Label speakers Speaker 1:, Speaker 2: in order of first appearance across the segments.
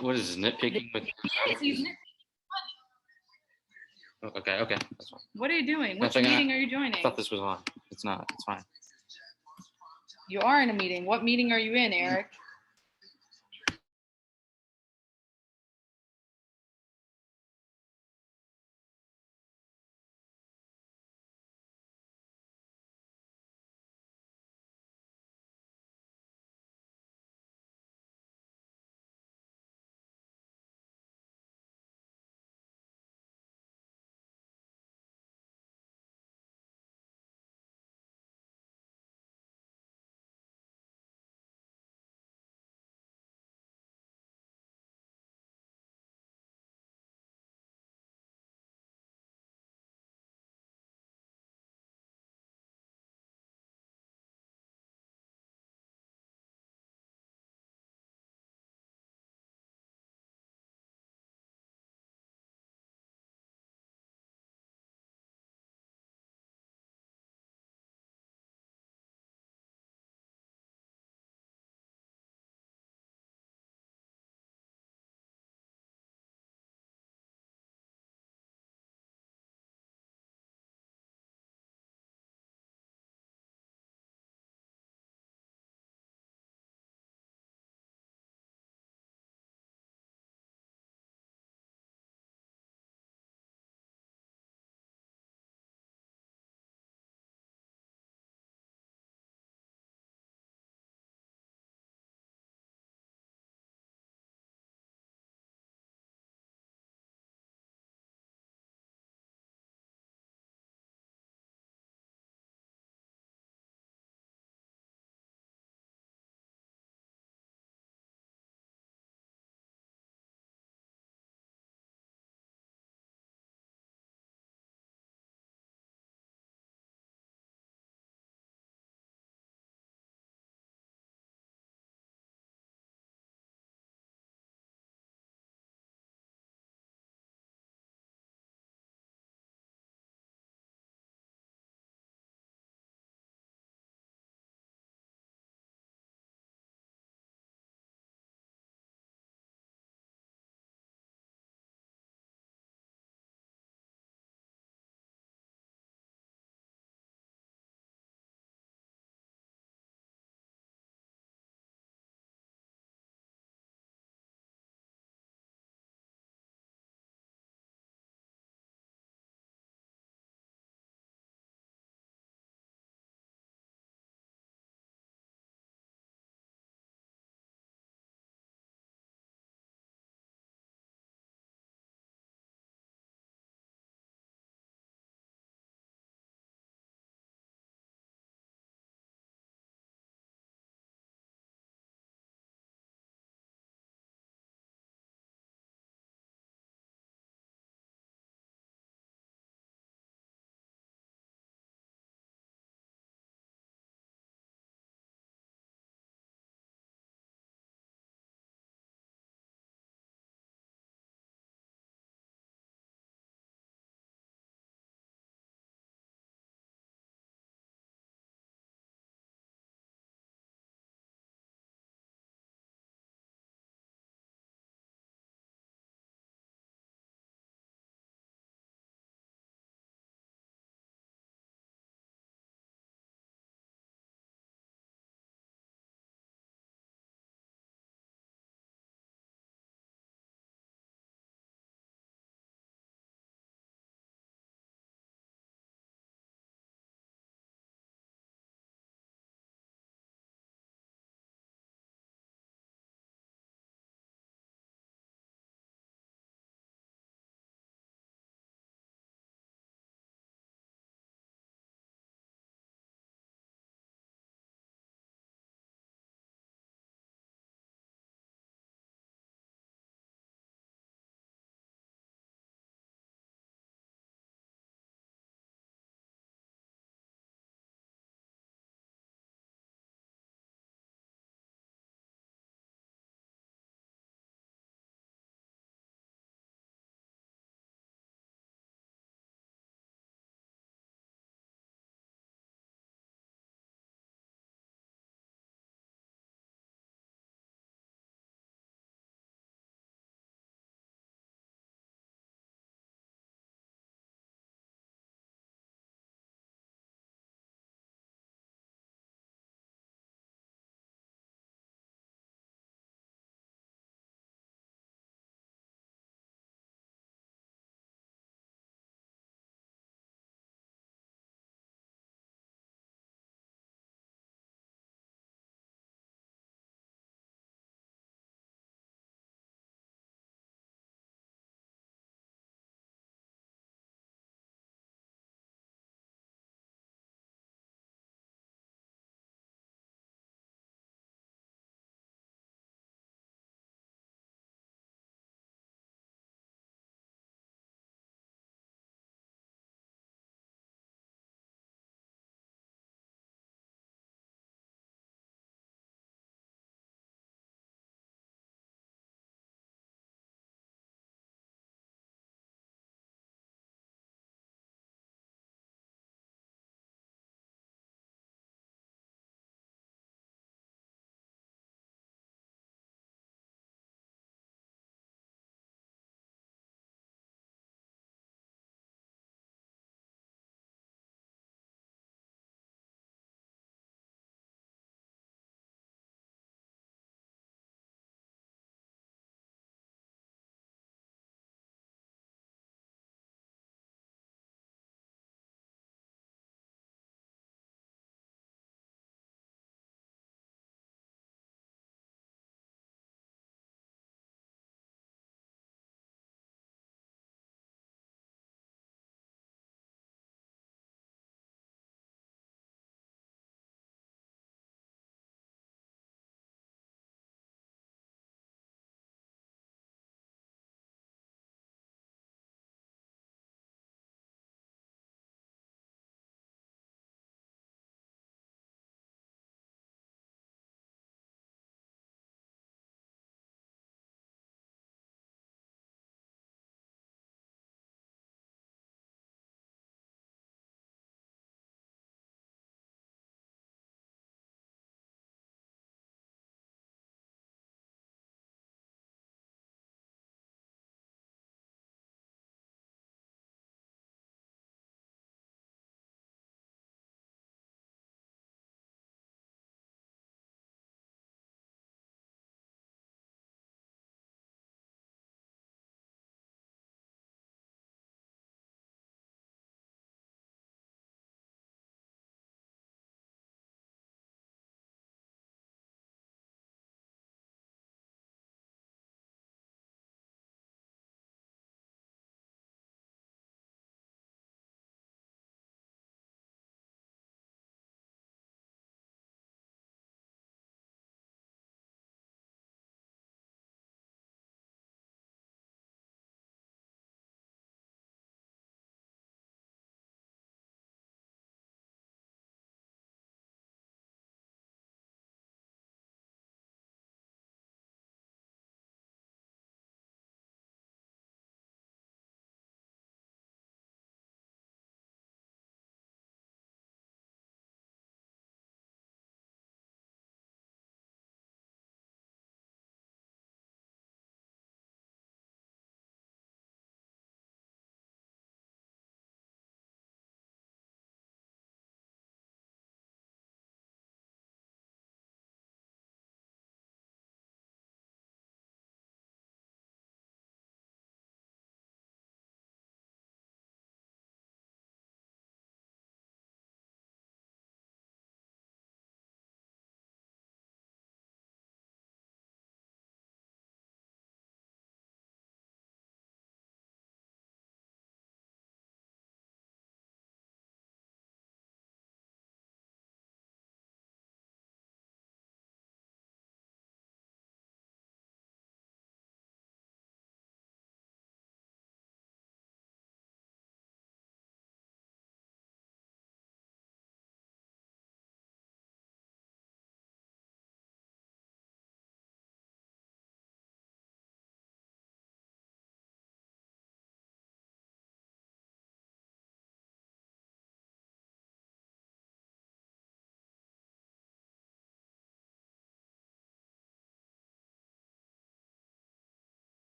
Speaker 1: What is this, nitpicking with?
Speaker 2: Yes, he's
Speaker 1: Okay, okay, that's fine.
Speaker 2: What are you doing? Which
Speaker 1: Nothing,
Speaker 2: meeting are you joining?
Speaker 1: I thought this was on. It's not. It's fine.
Speaker 2: You are in a meeting. What meeting are you in, Eric?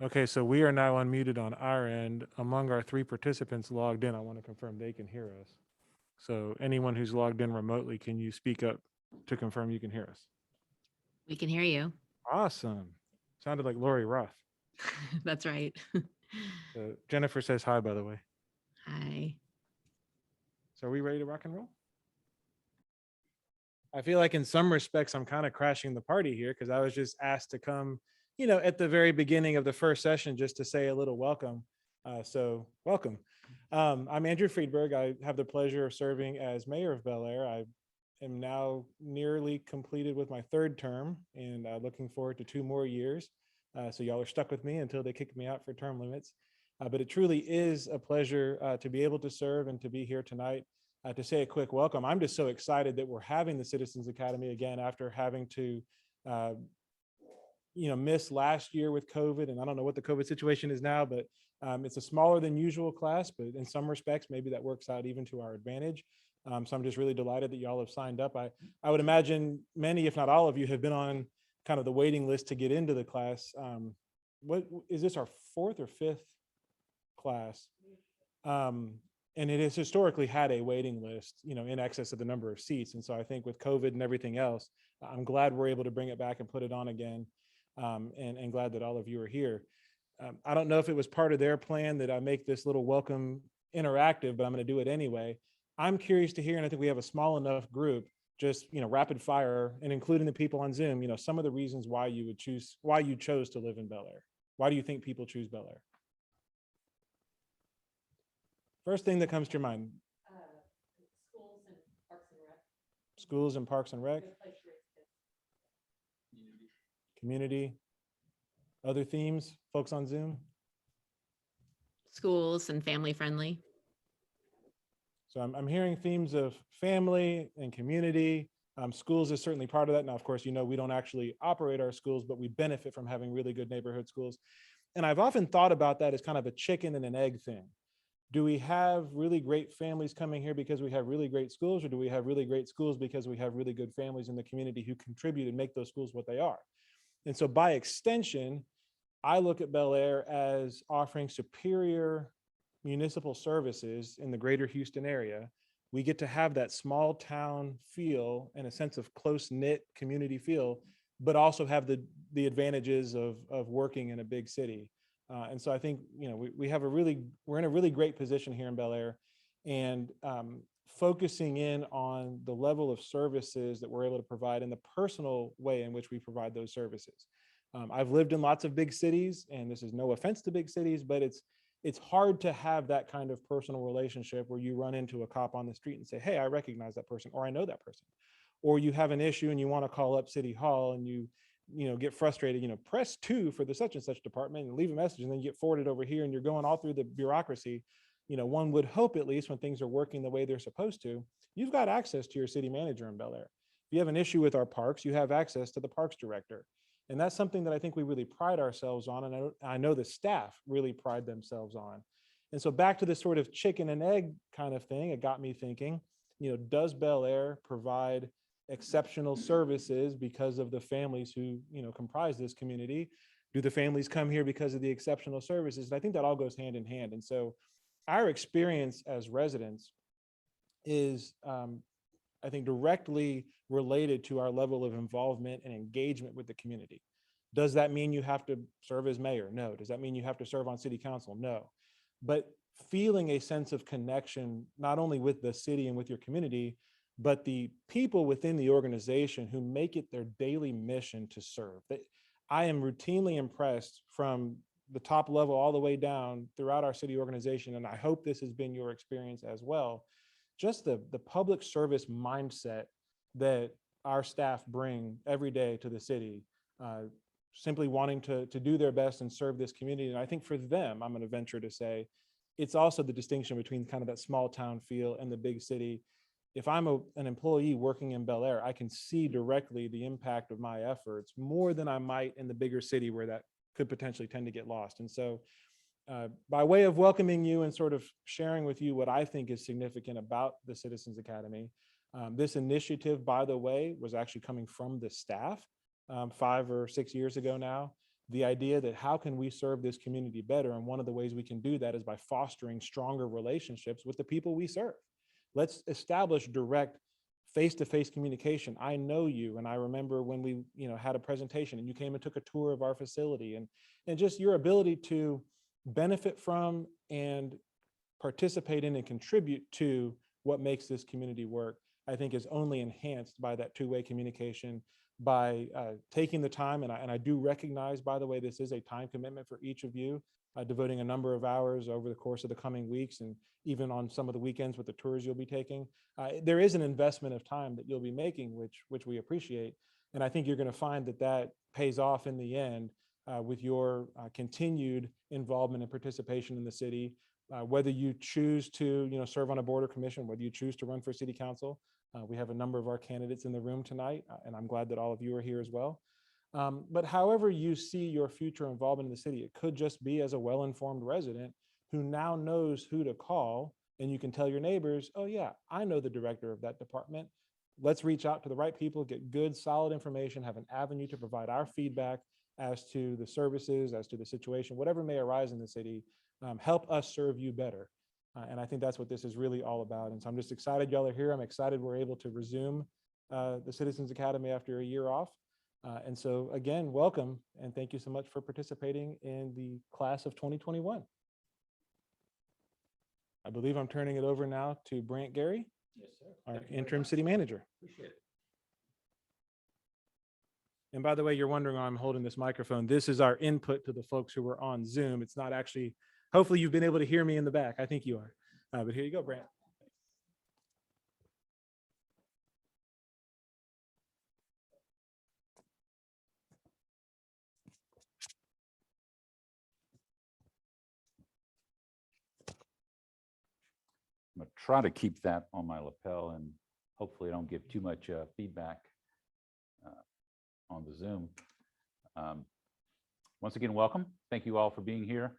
Speaker 3: Okay, so we are now unmuted on our end. Among our 3 participants logged in, I want to confirm they can hear us. So anyone who's logged in remotely, can you speak up to confirm you can hear us?
Speaker 4: We can hear you.
Speaker 3: Awesome. Sounded like Lori Roth.
Speaker 4: That's right.
Speaker 3: Jennifer says hi, by the way.
Speaker 4: Hi.
Speaker 3: So are we ready to rock and roll? I feel like in some respects, I'm kind of crashing the party here because I was just asked to come, at the very beginning of the first session just to say a little welcome. So welcome. I'm Andrew Friedberg. I have the pleasure of serving as mayor of Bellaire. I am now nearly completed with my 3rd term and looking forward to 2 more years. So y'all are stuck with me until they kick me out for term limits. But it truly is a pleasure to be able to serve and to be here tonight. To say a quick welcome. I'm just so excited that we're having the Citizens Academy again after having to, miss last year with COVID. And I don't know what the COVID situation is now, but it's a smaller than usual class, but in some respects, maybe that works out even to our advantage. So I'm just really delighted that y'all have signed up. I would imagine many, if not all of you, have been on kind of the waiting list to get into the class. What is this, our 4th or 5th class? And it has historically had a waiting list, in excess of the number of seats. And so I think with COVID and everything else, I'm glad we're able to bring it back and put it on again. And glad that all of you are here. I don't know if it was part of their plan that I make this little welcome interactive, but I'm going to do it anyway. I'm curious to hear, and I think we have a small enough group, just, rapid fire, and including the people on Zoom, some of the reasons why you chose to live in Bellaire. Why do you think people choose Bellaire? First thing that comes to your mind. Schools and Parks and Rec. Community. Other themes, folks on Zoom.
Speaker 4: Schools and family friendly.
Speaker 3: So I'm hearing themes of family and community. Schools is certainly part of that. Now, of course, we don't actually operate our schools, but we benefit from having really good neighborhood schools. And I've often thought about that as kind of a chicken and an egg thing. Do we have really great families coming here because we have really great schools, or do we have really great schools because we have really good families in the community who contribute and make those schools what they are? And so by extension, I look at Bellaire as offering superior municipal services in the greater Houston area. We get to have that small town feel and a sense of close-knit community feel, but also have the advantages of working in a big city. And so I think, we're in a really great position here in Bellaire, and focusing in on the level of services that we're able to provide and the personal way in which we provide those services. I've lived in lots of big cities, and this is no offense to big cities, but it's hard to have that kind of personal relationship where you run into a cop on the street and say, hey, I recognize that person, or I know that person. Or you have an issue and you want to call up City Hall and you get frustrated, press 2 for the such and such department and leave a message, and then you get forwarded over here and you're going all through the bureaucracy. One would hope, at least when things are working the way they're supposed to, you've got access to your city manager in Bellaire. If you have an issue with our parks, you have access to the parks director. And that's something that I think we really pride ourselves on. And I know the staff really pride themselves on. And so back to this sort of chicken and egg kind of thing, it got me thinking, does Bellaire provide exceptional services because of the families who, comprise this community? Do the families come here because of the exceptional services? And I think that all goes hand in hand. And so our experience as residents is, I think, directly related to our level of involvement and engagement with the community. Does that mean you have to serve as mayor? No. Does that mean you have to serve on city council? No. But feeling a sense of connection, not only with the city and with your community, but the people within the organization who make it their daily mission to serve. I am routinely impressed from the top level all the way down throughout our city organization, and I hope this has been your experience as well, just the public service mindset that our staff bring every day to the city, simply wanting to do their best and serve this community. And I think for them, I'm going to venture to say, it's also the distinction between kind of that small town feel and the big city. If I'm an employee working in Bellaire, I can see directly the impact of my efforts more than I might in the bigger city where that could potentially tend to get lost. And so by way of welcoming you and sort of sharing with you what I think is significant about the Citizens Academy, this initiative, by the way, was actually coming from the staff 5 or 6 years ago now. The idea that how can we serve this community better? And one of the ways we can do that is by fostering stronger relationships with the people we serve. Let's establish direct face-to-face communication. I know you, and I remember when we had a presentation and you came and took a tour of our facility, and just your ability to benefit from and participate in and contribute to what makes this community work, I think is only enhanced by that two-way communication, by taking the time. And I do recognize, by the way, this is a time commitment for each of you, devoting a number of hours over the course of the coming weeks, and even on some of the weekends with the tours you'll be taking. There is an investment of time that you'll be making, which we appreciate. And I think you're going to find that pays off in the end with your continued involvement and participation in the city, whether you choose to serve on a board or commission, whether you choose to run for city council. We have a number of our candidates in the room tonight, and I'm glad that all of you are here as well. But however you see your future involvement in the city, it could just be as a well-informed resident who now knows who to call, and you can tell your neighbors, oh yeah, I know the director of that department. Let's reach out to the right people, get good, solid information, have an avenue to provide our feedback as to the services, as to the situation, whatever may arise in the city, help us serve you better. And I think that's what this is really all about. And so I'm just excited y'all are here. I'm excited we're able to resume the Citizens Academy after a year off. And so again, welcome, and thank you so much for participating in the class of 2021. I believe I'm turning it over now to Brant Gary,
Speaker 5: yes, sir.
Speaker 3: our interim city manager.
Speaker 5: Appreciate it.
Speaker 3: And by the way, you're wondering why I'm holding this microphone. This is our input to the folks who are on Zoom. It's not actually, hopefully you've been able to hear me in the back. I think you are. But here you go, Brant.
Speaker 5: I'm gonna try to keep that on my lapel and hopefully I don't give too much feedback on the Zoom. Once again, welcome. Thank you all for being here.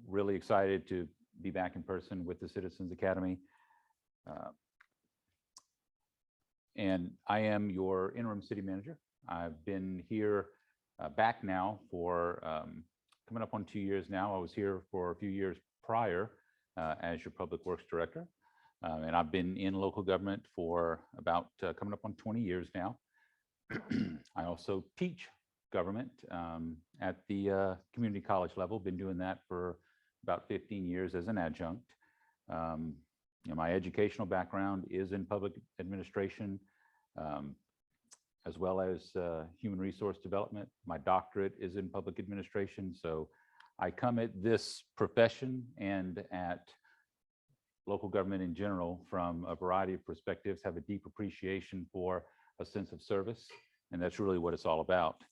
Speaker 5: Really excited to be back in person with the Citizens Academy. And I am your interim city manager. I've been here back now for coming up on 2 years now. I was here for a few years prior as your public works director. And I've been in local government for about coming up on 20 years now. I also teach government at the community college level. Been doing that for about 15 years as an adjunct. My educational background is in public administration, as well as human resource development. My doctorate is in public administration. So I come at this profession and at local government in general from a variety of perspectives, have a deep appreciation for a sense of service. And that's really what it's all about.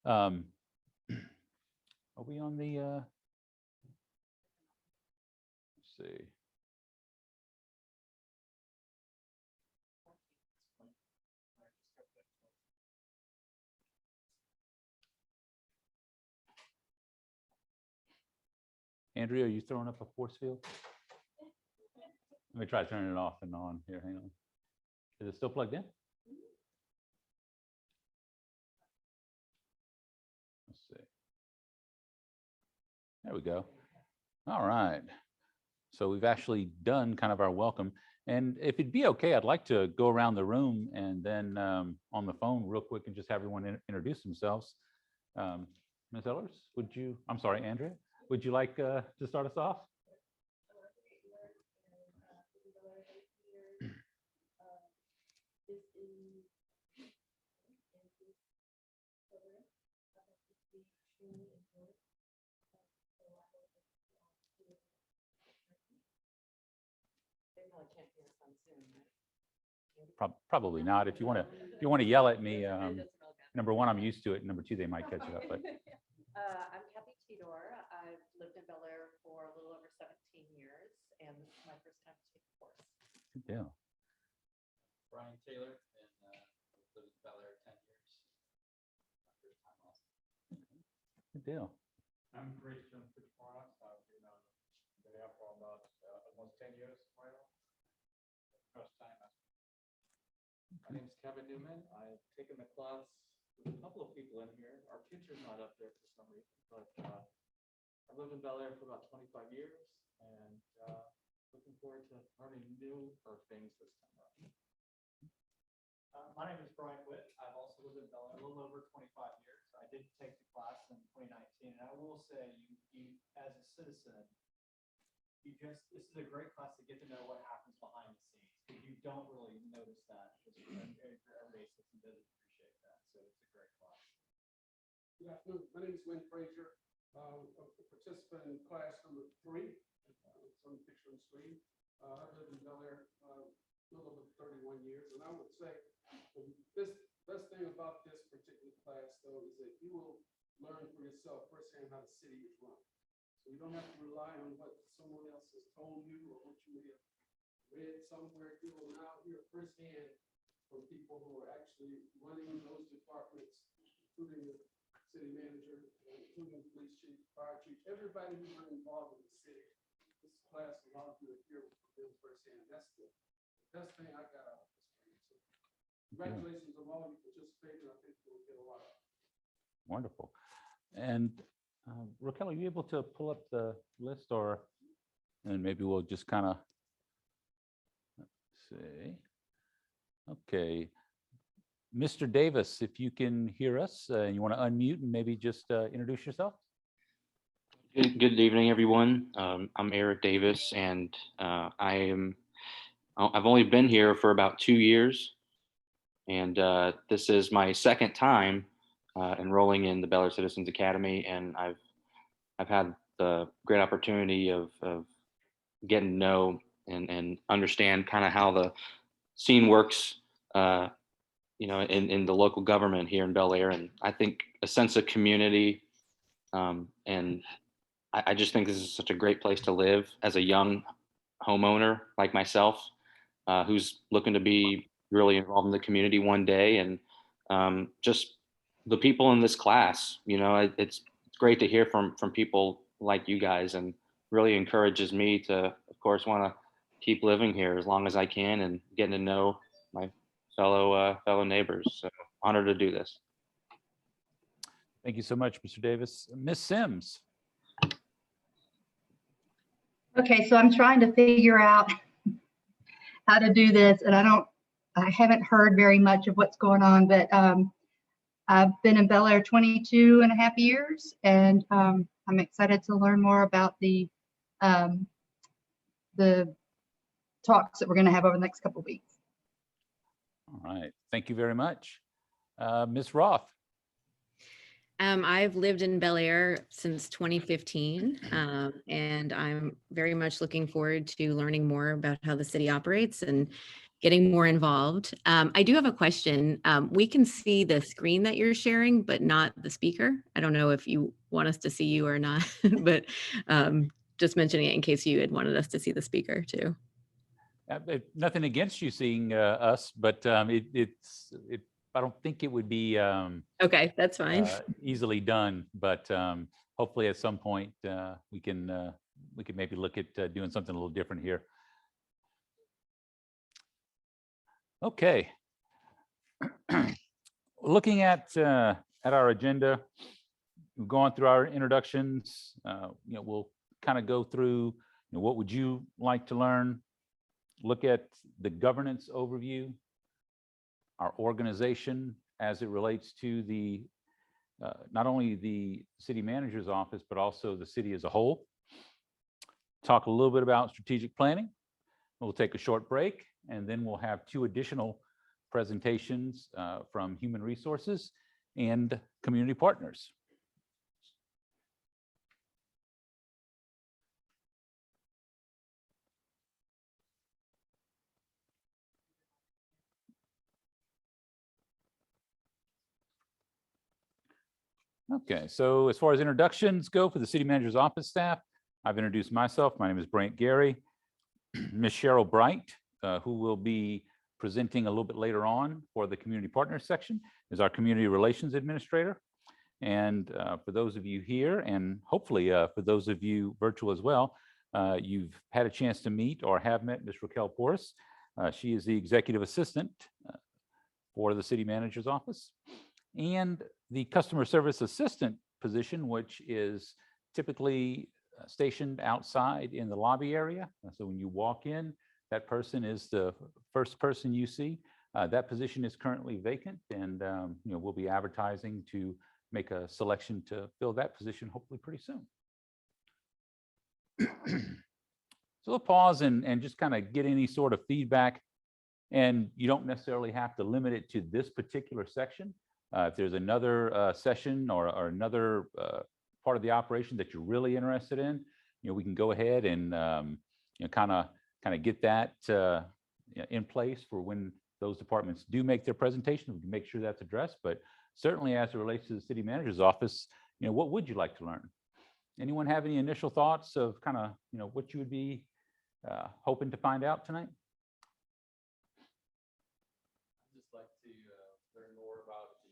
Speaker 5: Are we on the, let's see. Andrea, are you throwing up a force field? Let me try turning it off and on here. Hang on. Is it still plugged in? Let's see. There we go. All right. So we've actually done kind of our welcome. And if it'd be okay, I'd like to go around the room and then on the phone real quick and just have everyone introduce themselves. Ms. Ellers, would you, I'm sorry, Andrea, would you like to start us off? Probably not. If you want to yell at me, number one, I'm used to it. Number two, they might catch it up. But
Speaker 6: I'm Kathy Tidor. I've lived in Bellaire for a little over 17 years, and this is my first time to take a course.
Speaker 5: good deal.
Speaker 7: Brian Taylor, and lived in Bellaire 10 years. My first time also.
Speaker 5: Good deal.
Speaker 8: I'm Christian Fitzpatrick. I've been on there for about almost 10 years right now. First time. My name is Kevin Newman. I've taken the class with a couple of people in here. Our teacher's not up there for some reason, but I've lived in Bellaire for about 25 years and looking forward to learning new things this time around. My name is Brian Witt. I've also lived in Bellaire a little over 25 years. I did take the class in 2019, and I will say, you as a citizen, this is a great class to get to know what happens behind the scenes, because you don't really notice that just your everyday citizen doesn't appreciate that. So it's a great class.
Speaker 9: Good afternoon. My name is Wayne Frazier, a participant in class number 3. It's on the picture on the screen. I've lived in Bellaire a little over 31 years, and I would say this best thing about this particular class, though, is that you will learn for yourself firsthand how the city is run. So you don't have to rely on what someone else has told you or what you may have read somewhere. You will now hear firsthand from people who are actually running those departments, including the city manager, including the police chief, fire chief, everybody who's involved in the city. This class allows you to hear from them firsthand. That's the best thing I got out of this thing. So congratulations on all of you participating. I think we'll get a lot out of it.
Speaker 5: Wonderful. And Raquel, are you able to pull up the list, or and maybe we'll just kind of see. Okay. Mr. Davis, if you can hear us and you want to unmute and maybe just introduce yourself.
Speaker 1: Good evening, everyone. I'm Eric Davis, and I've only been here for about 2 years, and this is my second time enrolling in the Bellaire Citizens Academy, and I've had the great opportunity of getting to know and understand kind of how the scene works, in the local government here in Bellaire. And I think a sense of community, and I just think this is such a great place to live as a young homeowner like myself, who's looking to be really involved in the community one day. And just the people in this class, it's great to hear from people like you guys, and really encourages me to, of course, want to keep living here as long as I can and getting to know my fellow neighbors. So honored to do this.
Speaker 5: Thank you so much, Mr. Davis. Ms. Sims.
Speaker 10: Okay, so I'm trying to figure out how to do this, and I haven't heard very much of what's going on, but I've been in Bellaire 22 and a half years, and I'm excited to learn more about the talks that we're going to have over the next couple of weeks.
Speaker 5: All right, thank you very much. Ms. Roth.
Speaker 4: I've lived in Bellaire since 2015, and I'm very much looking forward to learning more about how the city operates and getting more involved. I do have a question. We can see the screen that you're sharing, but not the speaker. I don't know if you want us to see you or not, but just mentioning it in case you had wanted us to see the speaker too.
Speaker 5: Nothing against you seeing us, but I don't think it would be
Speaker 4: okay, that's fine.
Speaker 5: Easily done. But hopefully at some point we can maybe look at doing something a little different here. Okay. Looking at our agenda, we've gone through our introductions. We'll kind of go through what would you like to learn, look at the governance overview, our organization as it relates to the not only the city manager's office, but also the city as a whole. Talk a little bit about strategic planning. We'll take a short break, and then we'll have 2 additional presentations from human resources and community partners. Okay, so as far as introductions go for the city manager's office staff, I've introduced myself. My name is Brant Gary. Ms. Cheryl Bright, who will be presenting a little bit later on for the community partners section, is our community relations administrator. And for those of you here, and hopefully for those of you virtual as well, you've had a chance to meet or have met Ms. Raquel Porras. She is the executive assistant for the city manager's office. And the customer service assistant position, which is typically stationed outside in the lobby area. So when you walk in, that person is the first person you see. That position is currently vacant, and we'll be advertising to make a selection to fill that position hopefully pretty soon. So we'll pause and just kind of get any sort of feedback, and you don't necessarily have to limit it to this particular section. If there's another session or another part of the operation that you're really interested in, we can go ahead and kind of get that in place for when those departments do make their presentation. We can make sure that's addressed. But certainly, as it relates to the city manager's office, what would you like to learn? Anyone have any initial thoughts of kind of what you would be hoping to find out tonight?
Speaker 7: I'd just like to learn more about the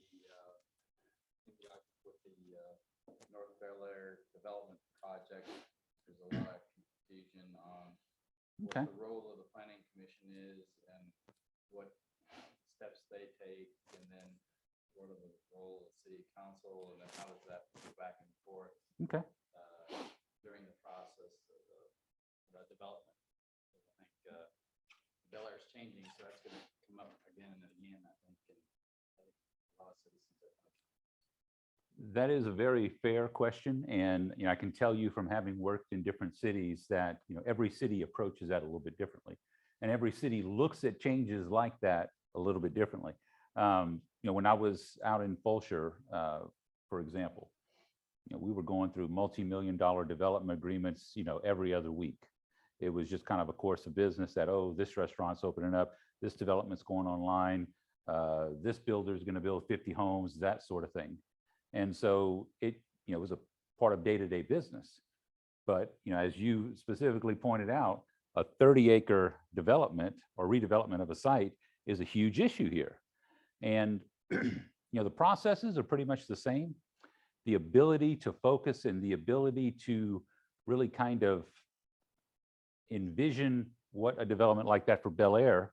Speaker 7: North Bellaire development project. There's a lot of confusion on what the role of the planning commission is and what steps they take, and then what are the role of city council, and then how does that go back and forth during the process of the development. I think Bellaire is changing, so that's going to come up again and again, I think, and I think a lot of citizens are going to.
Speaker 5: That is a very fair question, and I can tell you from having worked in different cities that every city approaches that a little bit differently, and every city looks at changes like that a little bit differently. When I was out in Fulshire, for example, we were going through multi-million-dollar development agreements, every other week, It was just kind of a course of business that, oh, this restaurant's opening up, this development's going online, this builder's going to build 50 homes, that sort of thing. And so it, was a part of day-to-day business. But, as you specifically pointed out, a 30-acre development or redevelopment of a site is a huge issue here. And, the processes are pretty much the same. The ability to focus and the ability to really kind of envision what a development like that for Bellaire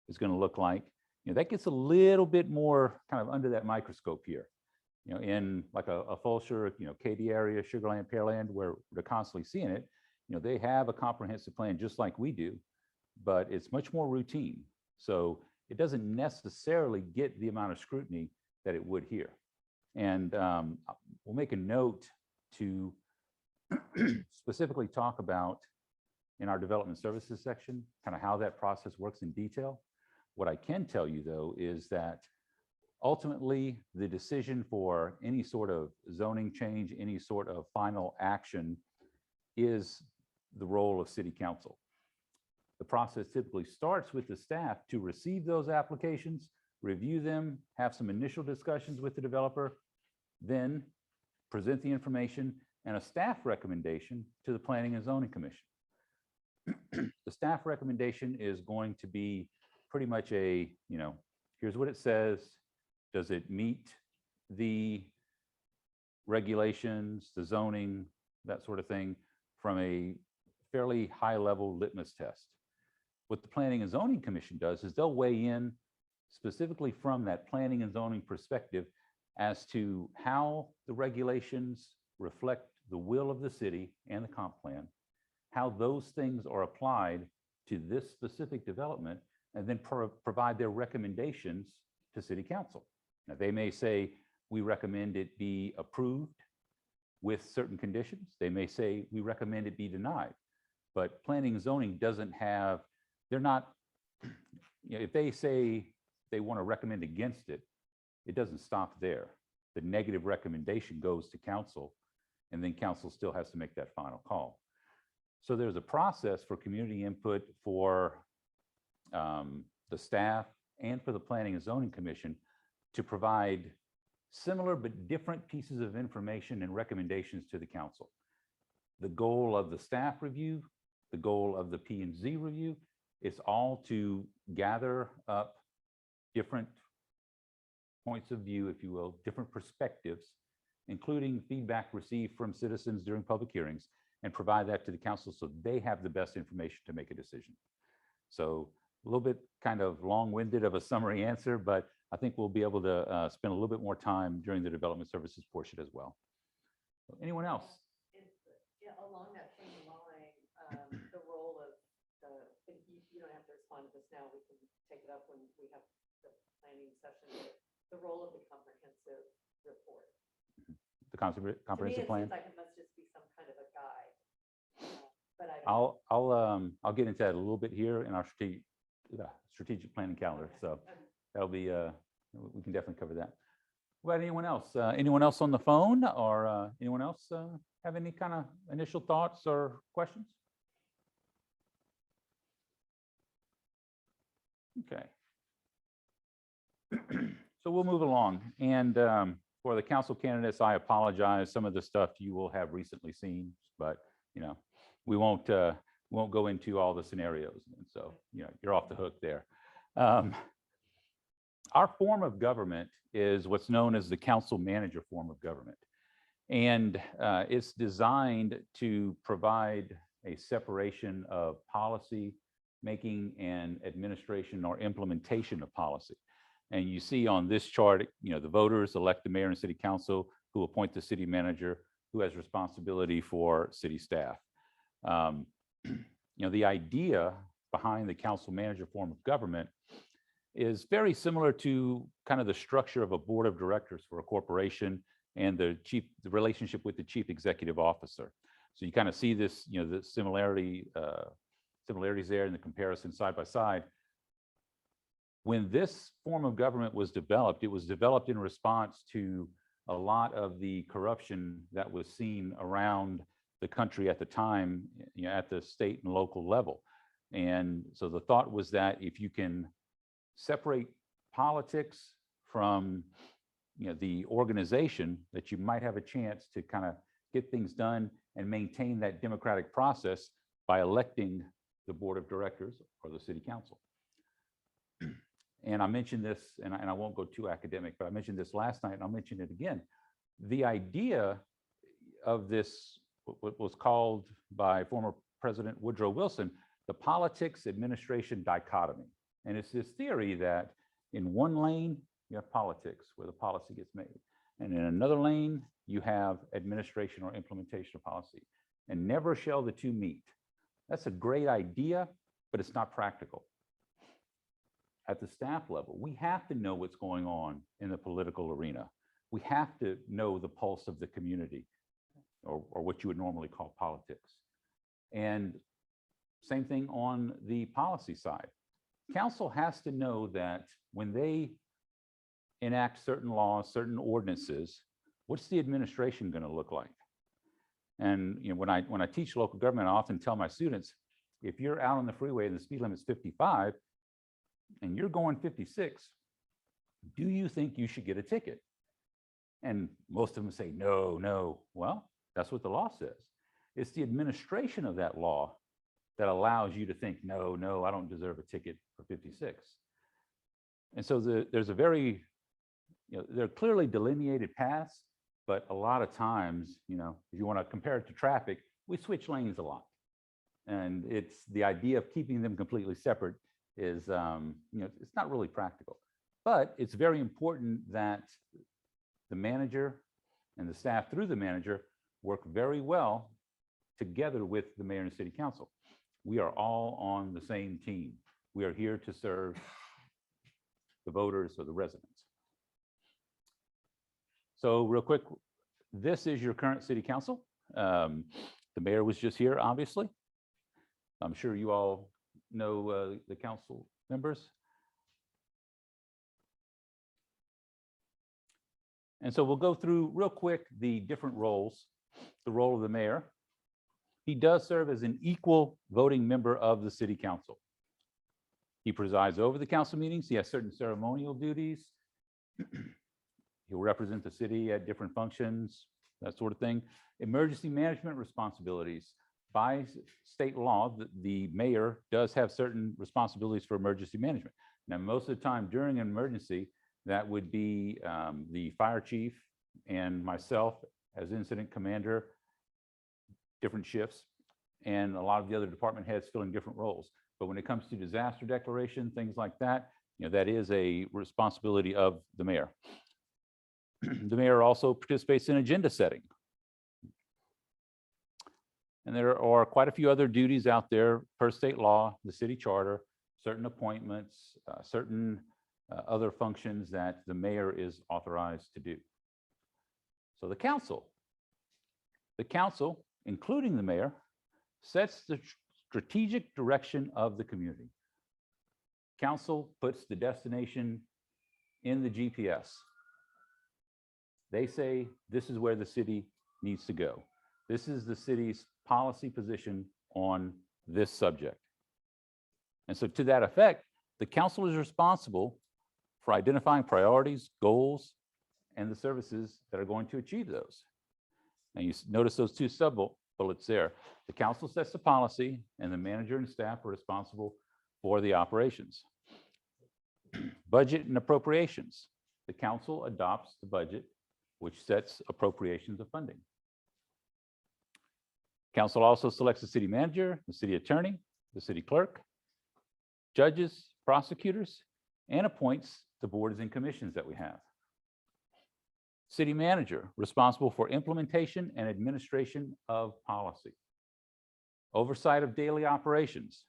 Speaker 5: is going to look like, that gets a little bit more kind of under that microscope here. In like a Fulshire, Katy area, Sugarland, Pearland, where they're constantly seeing it, they have a comprehensive plan just like we do, but it's much more routine. So it doesn't necessarily get the amount of scrutiny that it would here. And we'll make a note to specifically talk about in our development services section, kind of how that process works in detail. What I can tell you though, is that ultimately the decision for any sort of zoning change, any sort of final action is the role of city council. The process typically starts with the staff to receive those applications, review them, have some initial discussions with the developer, then present the information and a staff recommendation to the Planning and Zoning Commission. The staff recommendation is going to be pretty much a, here's what it says. Does it meet the regulations, the zoning, that sort of thing, from a fairly high level litmus test? What the Planning and Zoning Commission does is they'll weigh in specifically from that planning and zoning perspective as to how the regulations reflect the will of the city and the comp plan, how those things are applied to this specific development, and then provide their recommendations to city council. Now, they may say, we recommend it be approved with certain conditions. They may say, we recommend it be denied. But planning and zoning doesn't have, they're not, if they say they want to recommend against it, it doesn't stop there. The negative recommendation goes to council, and then council still has to make that final call. So there's a process for community input for the staff and for the Planning and Zoning Commission to provide similar but different pieces of information and recommendations to the council. The goal of the staff review, the goal of the P&Z review, is all to gather up different points of view, if you will, different perspectives, including feedback received from citizens during public hearings, and provide that to the council so they have the best information to make a decision. So a little bit kind of long-winded of a summary answer, but I think we'll be able to spend a little bit more time during the development services portion as well. Anyone else?
Speaker 6: Yeah, along that same line, the role of you don't have to respond to this now, we can take it up when we have the planning session, but the role of the comprehensive report.
Speaker 5: The comprehensive plan?
Speaker 6: To me, it seems like it must just be some kind of a guide. But I don't
Speaker 5: I'll get into that a little bit here in our strategic planning calendar. So that'll be we can definitely cover that. What about anyone else? Anyone else on the phone, or anyone else have any kind of initial thoughts or questions? Okay. So we'll move along. And for the council candidates, I apologize. Some of the stuff you will have recently seen, but we won't go into all the scenarios. And so you're off the hook there. Our form of government is what's known as the council manager form of government. And it's designed to provide a separation of policy making and administration or implementation of policy. And you see on this chart, the voters elect the mayor and city council, who appoint the city manager, who has responsibility for city staff. The idea behind the council manager form of government is very similar to kind of the structure of a board of directors for a corporation and the relationship with the chief executive officer. So you kind of see this, the similarities there in the comparison side by side. When this form of government was developed, it was developed in response to a lot of the corruption that was seen around the country at the time, at the state and local level. And so the thought was that if you can separate politics from the organization, that you might have a chance to kind of get things done and maintain that democratic process by electing the board of directors or the city council. And I mentioned this, and I won't go too academic, but I mentioned this last night and I'll mention it again. The idea of this, what was called by former President Woodrow Wilson, the politics administration dichotomy. And it's this theory that in one lane, you have politics where the policy gets made. And in another lane, you have administration or implementation of policy. And never shall the two meet. That's a great idea, but it's not practical. At the staff level, we have to know what's going on in the political arena. We have to know the pulse of the community, or what you would normally call politics. And same thing on the policy side. Council has to know that when they enact certain laws, certain ordinances, what's the administration going to look like? And when I teach local government, I often tell my students, if you're out on the freeway and the speed limit is 55 and you're going 56, do you think you should get a ticket? And most of them say, no, no. Well, that's what the law says. It's the administration of that law that allows you to think, no, no, I don't deserve a ticket for 56. And so there's a very, there are clearly delineated paths, but a lot of times, if you want to compare it to traffic, we switch lanes a lot. And it's the idea of keeping them completely separate is, it's not really practical. But it's very important that the manager and the staff through the manager work very well together with the mayor and city council. We are all on the same team. We are here to serve the voters or the residents. So real quick, this is your current city council. The mayor was just here, obviously. I'm sure you all know the council members. And so we'll go through real quick the different roles. The role of the mayor. He does serve as an equal voting member of the city council. He presides over the council meetings. He has certain ceremonial duties. He'll represent the city at different functions, that sort of thing. Emergency management responsibilities. By state law, the mayor does have certain responsibilities for emergency management. Now, most of the time during an emergency, that would be the fire chief and myself as incident commander, different shifts, and a lot of the other department heads filling different roles. But when it comes to disaster declaration, things like that, that is a responsibility of the mayor. The mayor also participates in agenda setting. And there are quite a few other duties out there per state law, the city charter, certain appointments, certain other functions that the mayor is authorized to do. So the council, including the mayor, sets the strategic direction of the community. Council puts the destination in the GPS. They say, this is where the city needs to go. This is the city's policy position on this subject. And so to that effect, the council is responsible for identifying priorities, goals, and the services that are going to achieve those. And you notice those two sub-bullets there. The council sets the policy and the manager and staff are responsible for the operations. Budget and appropriations. The council adopts the budget, which sets appropriations of funding. Council also selects the city manager, the city attorney, the city clerk, judges, prosecutors, and appoints the boards and commissions that we have. City manager, responsible for implementation and administration of policy. Oversight of daily operations.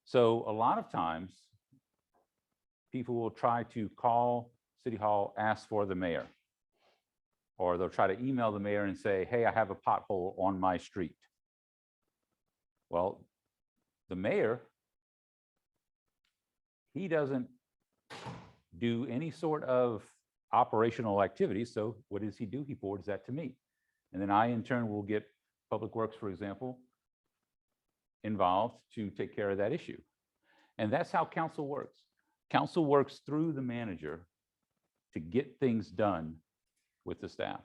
Speaker 5: So a lot of times, people will try to call City Hall, ask for the mayor. Or they'll try to email the mayor and say, hey, I have a pothole on my street. Well, the mayor, he doesn't do any sort of operational activity. So what does he do? He forwards that to me. And then I, in turn, will get Public Works, for example, involved to take care of that issue. And that's how council works. Council works through the manager to get things done with the staff.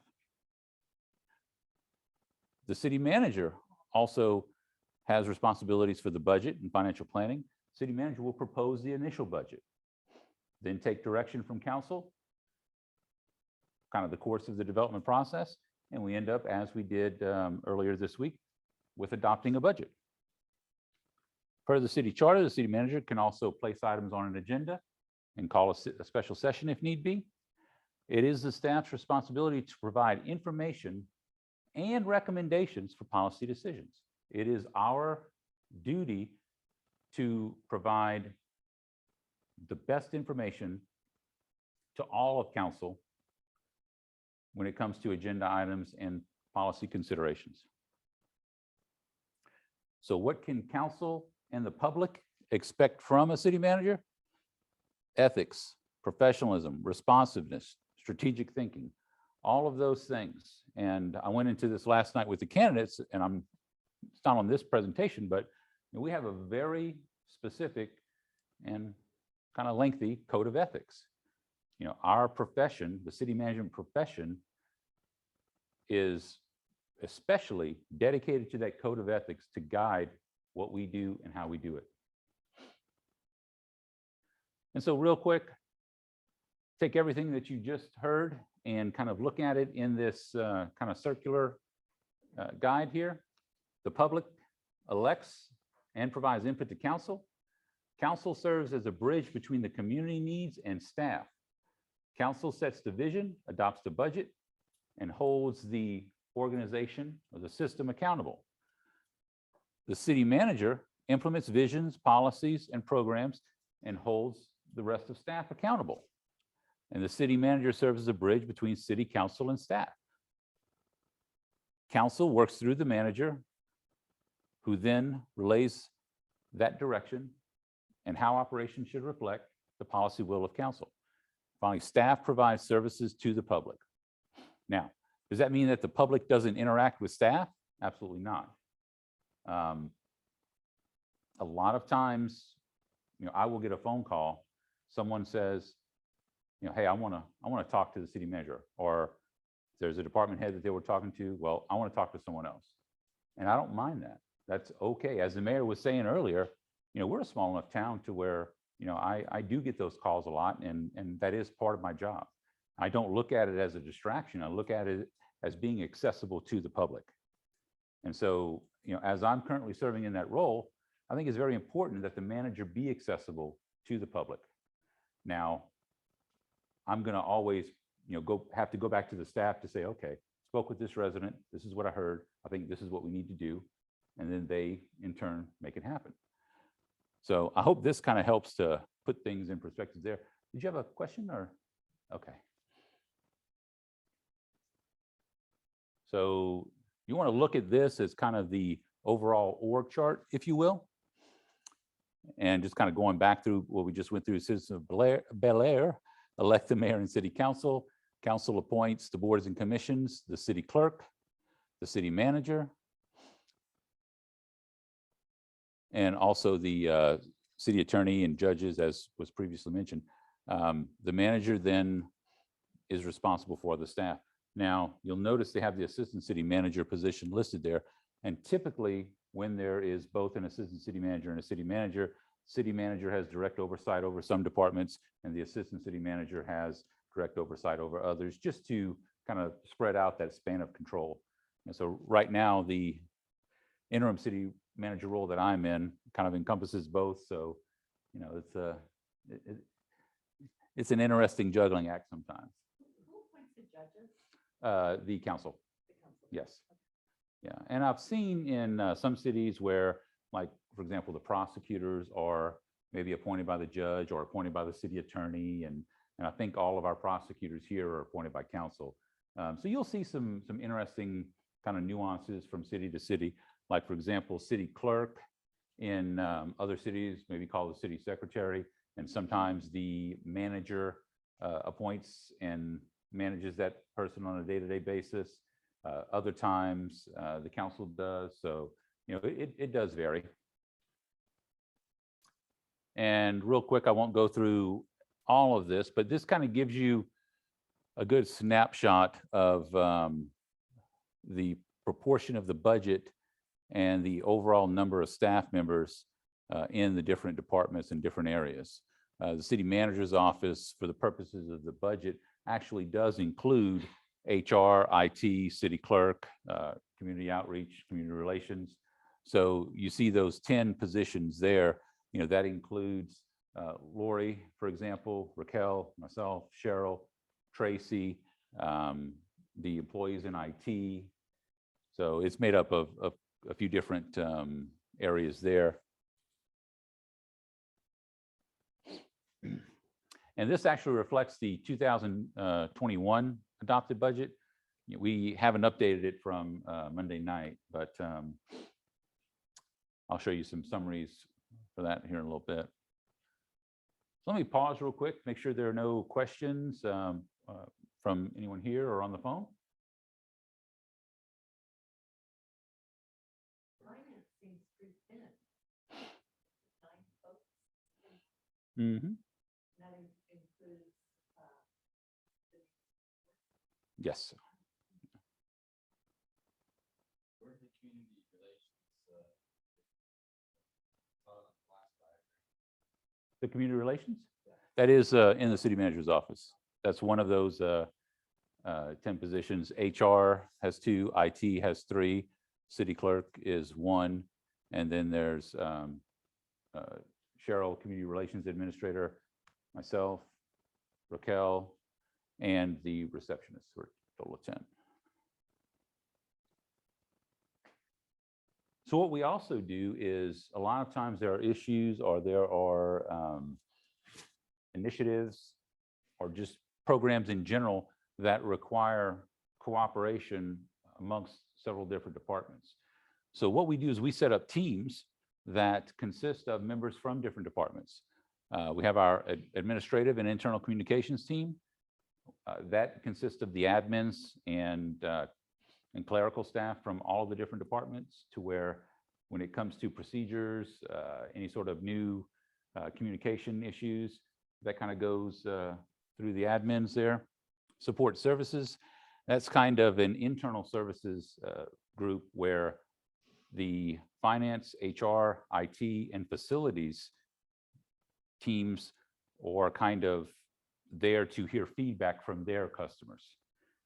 Speaker 5: The city manager also has responsibilities for the budget and financial planning. City manager will propose the initial budget, then take direction from council, kind of the course of the development process, and we end up, as we did earlier this week, with adopting a budget. Per the city charter, the city manager can also place items on an agenda and call a special session if need be. It is the staff's responsibility to provide information and recommendations for policy decisions. It is our duty to provide the best information to all of council when it comes to agenda items and policy considerations. So what can council and the public expect from a city manager? Ethics, professionalism, responsiveness, strategic thinking, all of those things. And I went into this last night with the candidates, and it's not on this presentation, but we have a very specific and kind of lengthy code of ethics. You know, our profession, the city management profession, is especially dedicated to that code of ethics to guide what we do and how we do it. And so real quick, take everything that you just heard and kind of look at it in this kind of circular guide here. The public elects and provides input to council. Council serves as a bridge between the community needs and staff. Council sets the vision, adopts the budget, and holds the organization or the system accountable. The city manager implements visions, policies, and programs and holds the rest of staff accountable. And the city manager serves as a bridge between city council and staff. Council works through the manager, who then relays that direction and how operations should reflect the policy will of council. Finally, staff provides services to the public. Now, does that mean that the public doesn't interact with staff? Absolutely not. A lot of times, I will get a phone call. Someone says, hey, I want to talk to the city manager, or there's a department head that they were talking to. Well, I want to talk to someone else, and I don't mind that. That's okay. As the mayor was saying earlier, we're a small enough town to where I do get those calls a lot, and that is part of my job. I don't look at it as a distraction. I look at it as being accessible to the public. And so, as I'm currently serving in that role, I think it's very important that the manager be accessible to the public. Now, I'm going to always, have to go back to the staff to say, okay, spoke with this resident. This is what I heard. I think this is what we need to do. And then they, in turn, make it happen. So I hope this kind of helps to put things in perspective there. Did you have a question or? Okay. So you want to look at this as kind of the overall org chart, if you will. And just kind of going back through what we just went through, citizens of Bellaire elect the mayor and city council. Council appoints the boards and commissions, the city clerk, the city manager, and also the city attorney and judges, as was previously mentioned. The manager then is responsible for the staff. Now, you'll notice they have the assistant city manager position listed there. And typically, when there is both an assistant city manager and a city manager has direct oversight over some departments, and the assistant city manager has direct oversight over others, just to kind of spread out that span of control. And so right now, the interim city manager role that I'm in kind of encompasses both. So, it's an interesting juggling act sometimes.
Speaker 6: Who appoints the judges?
Speaker 5: The council.
Speaker 6: The council.
Speaker 5: Yes. Yeah. And I've seen in some cities where, like, for example, the prosecutors are maybe appointed by the judge or appointed by the city attorney. And I think all of our prosecutors here are appointed by council. So you'll see some interesting kind of nuances from city to city. Like, for example, city clerk in other cities, maybe called the city secretary. And sometimes the manager appoints and manages that person on a day-to-day basis. Other times, the council does. So, it does vary. And real quick, I won't go through all of this, but this kind of gives you a good snapshot of the proportion of the budget and the overall number of staff members in the different departments and different areas. The city manager's office, for the purposes of the budget, actually does include HR, IT, city clerk, community outreach, community relations. So you see those 10 positions there. That includes Lori, for example, Raquel, myself, Cheryl, Tracy, the employees in IT. So it's made up of a few different areas there. And this actually reflects the 2021 adopted budget. We haven't updated it from Monday night, but I'll show you some summaries for that here in a little bit. So let me pause real quick, make sure there are no questions from anyone here or on the phone.
Speaker 6: Finance seems pretty thin. 9 folks.
Speaker 5: Mm-hmm.
Speaker 6: That includes,
Speaker 5: Yes.
Speaker 7: Where's the community relations?
Speaker 5: The community relations? That is in the city manager's office. That's one of those 10 positions. HR has 2, IT has 3, city clerk is 1, and then there's Cheryl, community relations administrator, myself, Raquel, and the receptionist, for a total of 10. So what we also do is a lot of times there are issues or there are initiatives or just programs in general that require cooperation amongst several different departments. So what we do is we set up teams that consist of members from different departments. We have our administrative and internal communications team. That consists of the admins and clerical staff from all the different departments, to where when it comes to procedures, any sort of new communication issues, that kind of goes through the admins there. Support services, that's kind of an internal services group where the finance, HR, IT, and facilities teams are kind of there to hear feedback from their customers.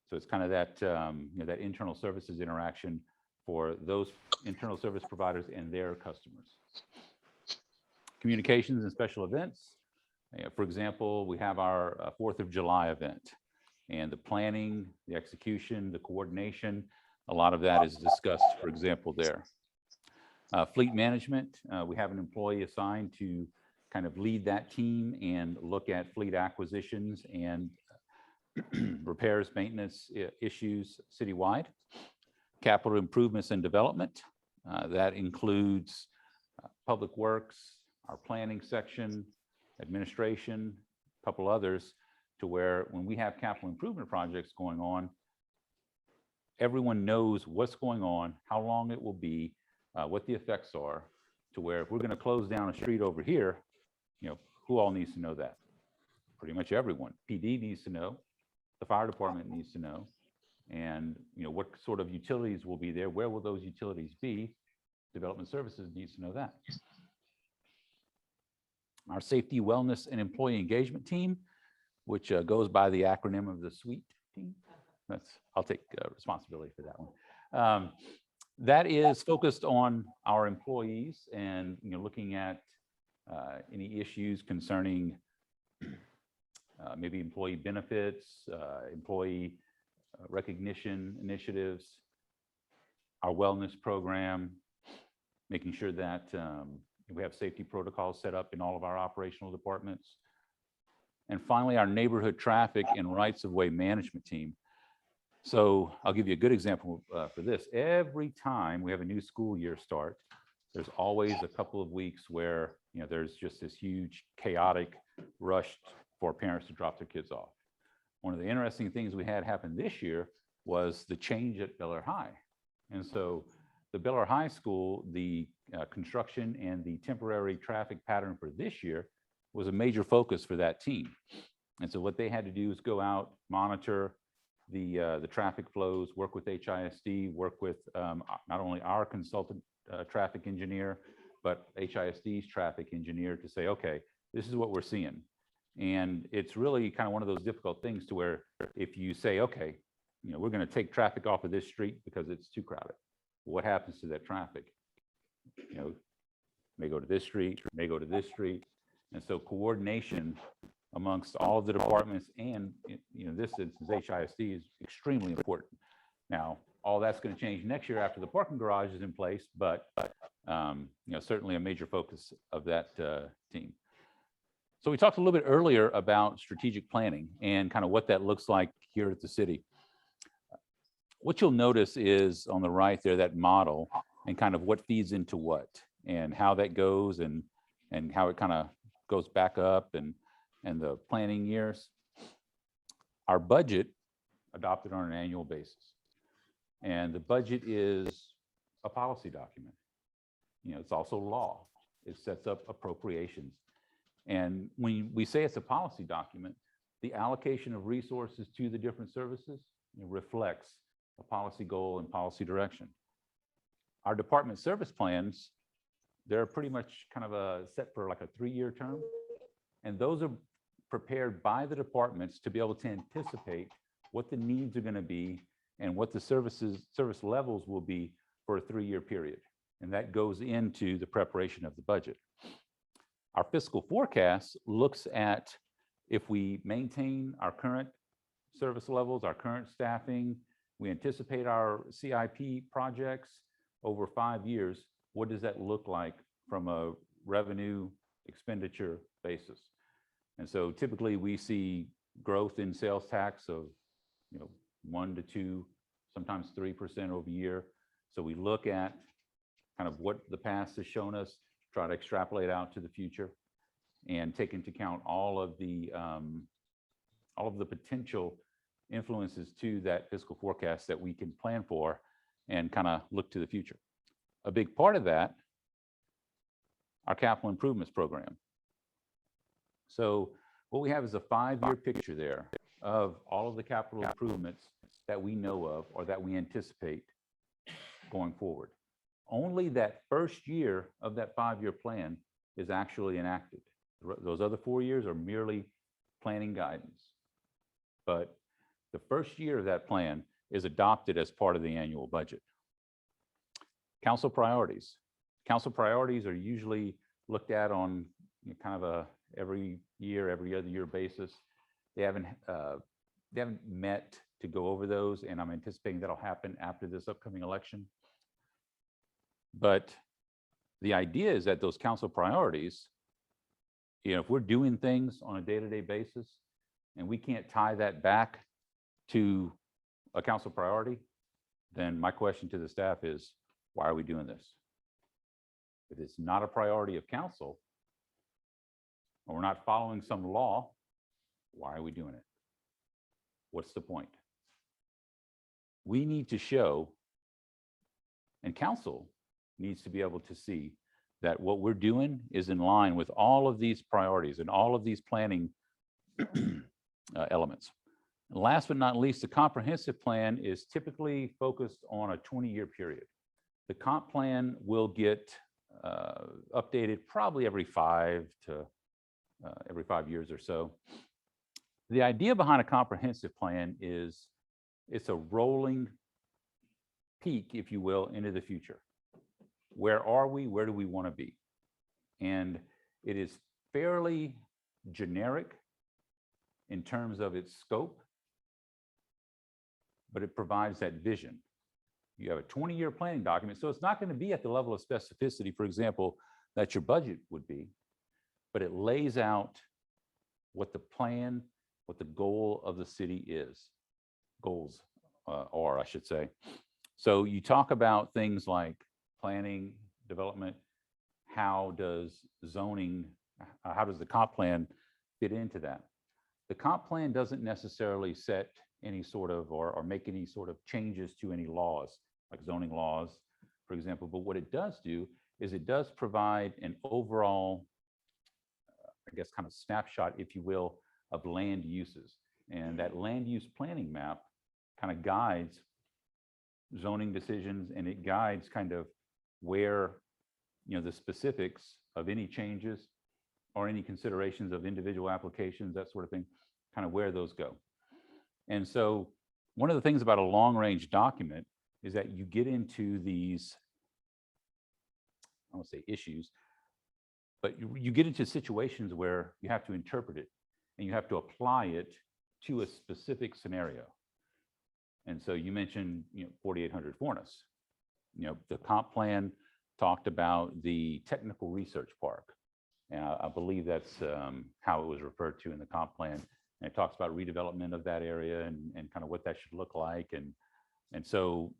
Speaker 5: So it's kind of that, that internal services interaction for those internal service providers and their customers. Communications and special events. For example, we have our 4th of July event, and the planning, the execution, the coordination, a lot of that is discussed, for example, there. Fleet management, we have an employee assigned to kind of lead that team and look at fleet acquisitions and repairs, maintenance issues citywide. Capital improvements and development, that includes public works, our planning section, administration, a couple others, to where when we have capital improvement projects going on, everyone knows what's going on, how long it will be, what the effects are, to where if we're going to close down a street over here, who all needs to know that? Pretty much everyone. PD needs to know, the fire department needs to know, and what sort of utilities will be there, where will those utilities be? Development services needs to know that. Our safety, wellness, and employee engagement team, which goes by the acronym of the SWEET team. I'll take responsibility for that one. That is focused on our employees and looking at any issues concerning maybe employee benefits, employee recognition initiatives, our wellness program, making sure that we have safety protocols set up in all of our operational departments. And finally, our neighborhood traffic and rights of way management team. So I'll give you a good example for this. Every time we have a new school year start, there's always a couple of weeks where there's just this huge chaotic rush for parents to drop their kids off. One of the interesting things we had happen this year was the change at Bellaire High. And so the Bellaire High School, the construction and the temporary traffic pattern for this year was a major focus for that team. And so what they had to do is go out, monitor the traffic flows, work with HISD, work with not only our consultant traffic engineer, but HISD's traffic engineer to say, okay, this is what we're seeing. And it's really kind of one of those difficult things to where if you say, okay, you know, we're going to take traffic off of this street because it's too crowded. What happens to that traffic? You know, may go to this street, may go to this street. And so coordination amongst all of the departments and, you know, this instance, HISD is extremely important. Now, all that's going to change next year after the parking garage is in place, but, you know, certainly a major focus of that team. So we talked a little bit earlier about strategic planning and kind of what that looks like here at the city. What you'll notice is on the right there, that model and kind of what feeds into what and how that goes and how it kind of goes back up and the planning years. Our budget adopted on an annual basis. And the budget is a policy document. You know, it's also law. It sets up appropriations. And when we say it's a policy document, the allocation of resources to the different services reflects a policy goal and policy direction. Our department service plans, they're pretty much kind of set for like a 3-year term. And those are prepared by the departments to be able to anticipate what the needs are going to be and what the service levels will be for a 3-year period. And that goes into the preparation of the budget. Our fiscal forecast looks at if we maintain our current service levels, our current staffing, we anticipate our CIP projects over 5 years, what does that look like from a revenue expenditure basis? And so typically we see growth in sales tax of, you know, 1 to 2, sometimes 3% over year. So we look at kind of what the past has shown us, try to extrapolate out to the future and take into account all of the potential influences to that fiscal forecast that we can plan for and kind of look to the future. A big part of that, our capital improvements program. So what we have is a 5-year picture there of all of the capital improvements that we know of or that we anticipate going forward. Only that first year of that 5-year plan is actually enacted. Those other 4 years are merely planning guidance. But the first year of that plan is adopted as part of the annual budget. Council priorities. Council priorities are usually looked at on kind of a every other year basis. They haven't met to go over those, and I'm anticipating that'll happen after this upcoming election. But the idea is that those council priorities, you know, if we're doing things on a day-to-day basis and we can't tie that back to a council priority, then my question to the staff is, why are we doing this? If it's not a priority of council, or we're not following some law, why are we doing it? What's the point? We need to show, and council needs to be able to see that what we're doing is in line with all of these priorities and all of these planning elements. And last but not least, the comprehensive plan is typically focused on a 20-year period. The comp plan will get updated probably every 5 years or so. The idea behind a comprehensive plan is it's a rolling peek, if you will, into the future. Where are we? Where do we want to be? And it is fairly generic in terms of its scope, but it provides that vision. You have a 20-year planning document, so it's not going to be at the level of specificity, for example, that your budget would be, but it lays out what the plan, what the goal of the city is, goals are, I should say. So you talk about things like planning, development, how does zoning, how does the comp plan fit into that? The comp plan doesn't necessarily set any sort of, or make any sort of changes to any laws, like zoning laws, for example. But what it does do is it does provide an overall, I guess, kind of snapshot, if you will, of land uses. And that land use planning map kind of guides zoning decisions, and it guides kind of where, the specifics of any changes or any considerations of individual applications, that sort of thing, kind of where those go. And so one of the things about a long range document is that you get into these, I won't say issues, but you get into situations where you have to interpret it and you have to apply it to a specific scenario. And so you mentioned, 4800 Fornes. The comp plan talked about the technical research park. And I believe that's how it was referred to in the comp plan. And it talks about redevelopment of that area and kind of what that should look like. And so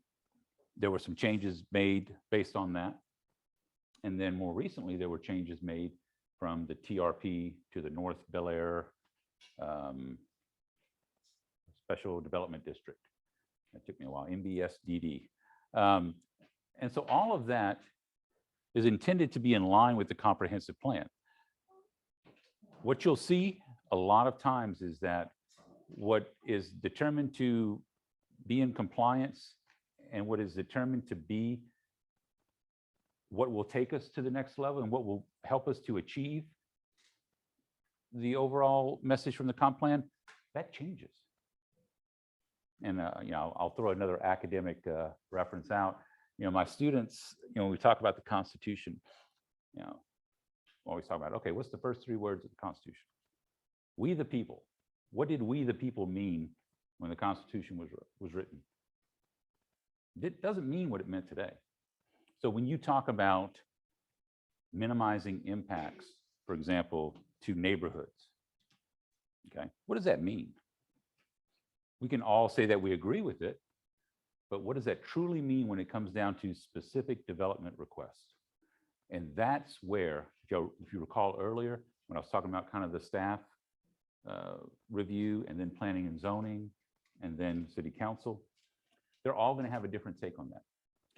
Speaker 5: there were some changes made based on that. And then more recently, there were changes made from the TRP to the North Bellaire Special Development District. That took me a while, MBSDD. And so all of that is intended to be in line with the comprehensive plan. What you'll see a lot of times is that what is determined to be in compliance and what is determined to be what will take us to the next level and what will help us to achieve the overall message from the comp plan, that changes. And I'll throw another academic reference out. My students, when we talk about the Constitution, always talk about, okay, what's the first 3 words of the Constitution? We the people. What did we the people mean when the Constitution was written? It doesn't mean what it meant today. So when you talk about minimizing impacts, for example, to neighborhoods, okay, what does that mean? We can all say that we agree with it, but what does that truly mean when it comes down to specific development requests? And that's where, if you recall earlier, when I was talking about kind of the staff review and then planning and zoning and then city council, they're all going to have a different take on that.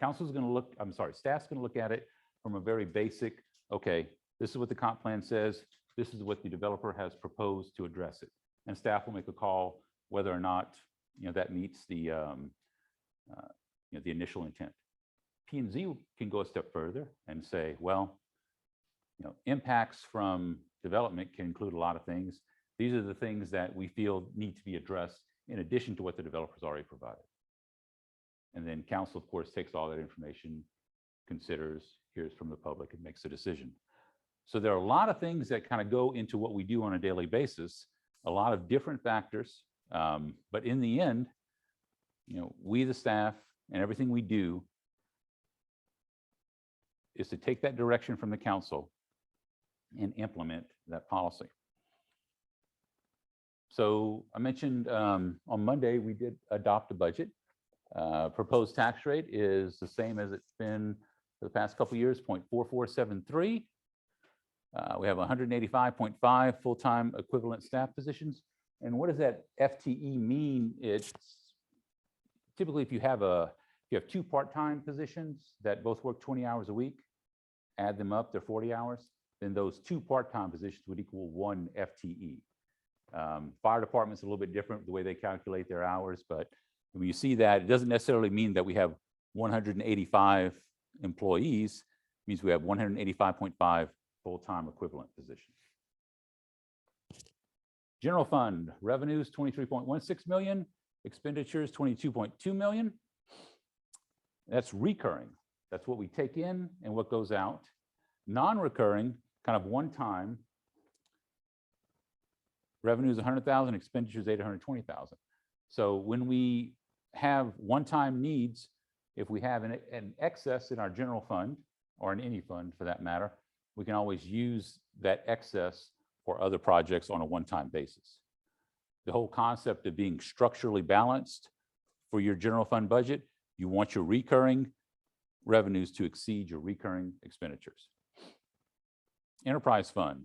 Speaker 5: Council's going to look, staff's going to look at it from a very basic, okay, this is what the comp plan says, this is what the developer has proposed to address it. And staff will make a call whether or not that meets the initial intent. P&Z can go a step further and say, well, impacts from development can include a lot of things. These are the things that we feel need to be addressed in addition to what the developer's already provided. And then council, of course, takes all that information, considers, hears from the public, and makes a decision. So there are a lot of things that kind of go into what we do on a daily basis, a lot of different factors. But in the end, we, the staff, and everything we do is to take that direction from the council and implement that policy. So I mentioned on Monday, we did adopt a budget. Proposed tax rate is the same as it's been for the past couple of years, 0.4473. We have 185.5 full-time equivalent staff positions. And what does that FTE mean? It's typically if you have 2 part-time positions that both work 20 hours a week, add them up, they're 40 hours, then those 2 part-time positions would equal 1 FTE. Fire department's a little bit different the way they calculate their hours, but when you see that, it doesn't necessarily mean that we have 185 employees, it means we have 185.5 full-time equivalent positions. General fund revenues, 23.16 million, expenditures, 22.2 million. That's recurring. That's what we take in and what goes out. Non-recurring, kind of one time, revenues 100,000, expenditures 820,000. So when we have one-time needs, if we have an excess in our general fund or in any fund for that matter, we can always use that excess for other projects on a one-time basis. The whole concept of being structurally balanced for your general fund budget, you want your recurring revenues to exceed your recurring expenditures. Enterprise fund,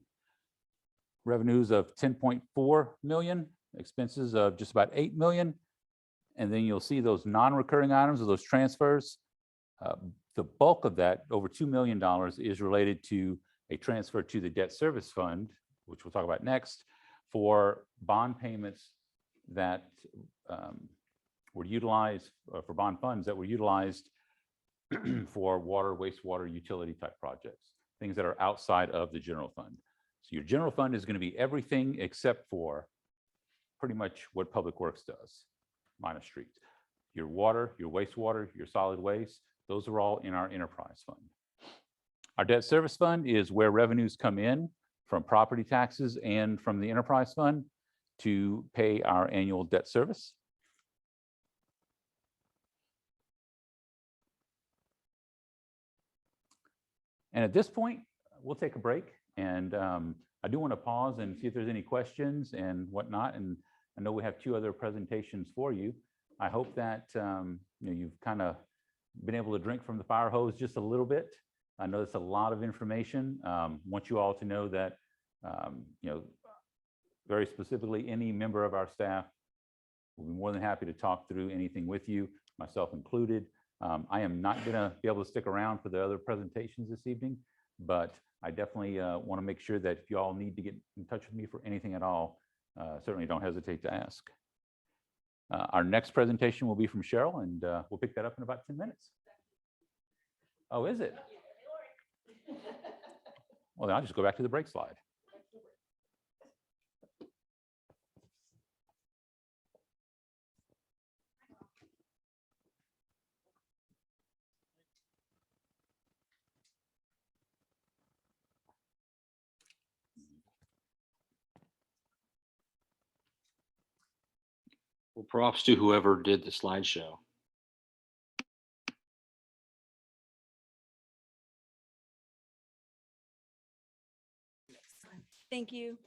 Speaker 5: revenues of 10.4 million, expenses of just about 8 million, And then you'll see those non-recurring items or those transfers. The bulk of that, over $2 million, is related to a transfer to the debt service fund, which we'll talk about next, for bond payments that were utilized for bond funds that were utilized for water, wastewater, utility type projects, things that are outside of the general fund. So your general fund is going to be everything except for pretty much what Public Works does, minus streets. Your water, your wastewater, your solid waste, those are all in our enterprise fund. Our debt service fund is where revenues come in from property taxes and from the enterprise fund to pay our annual debt service. And at this point, we'll take a break. And I do want to pause and see if there's any questions and whatnot. And I know we have 2 other presentations for you. I hope that you've kind of been able to drink from the fire hose just a little bit. I know it's a lot of information. Want you all to know that, very specifically, any member of our staff will be more than happy to talk through anything with you, myself included. I am not going to be able to stick around for the other presentations this evening, but I definitely want to make sure that if you all need to get in touch with me for anything at all, certainly don't hesitate to ask. Our next presentation will be from Cheryl, and we'll pick that up in about 10 minutes. Oh, is it? Well, then I'll just go back to the break slide.
Speaker 1: Well, props to whoever did the slideshow.
Speaker 11: Thank you.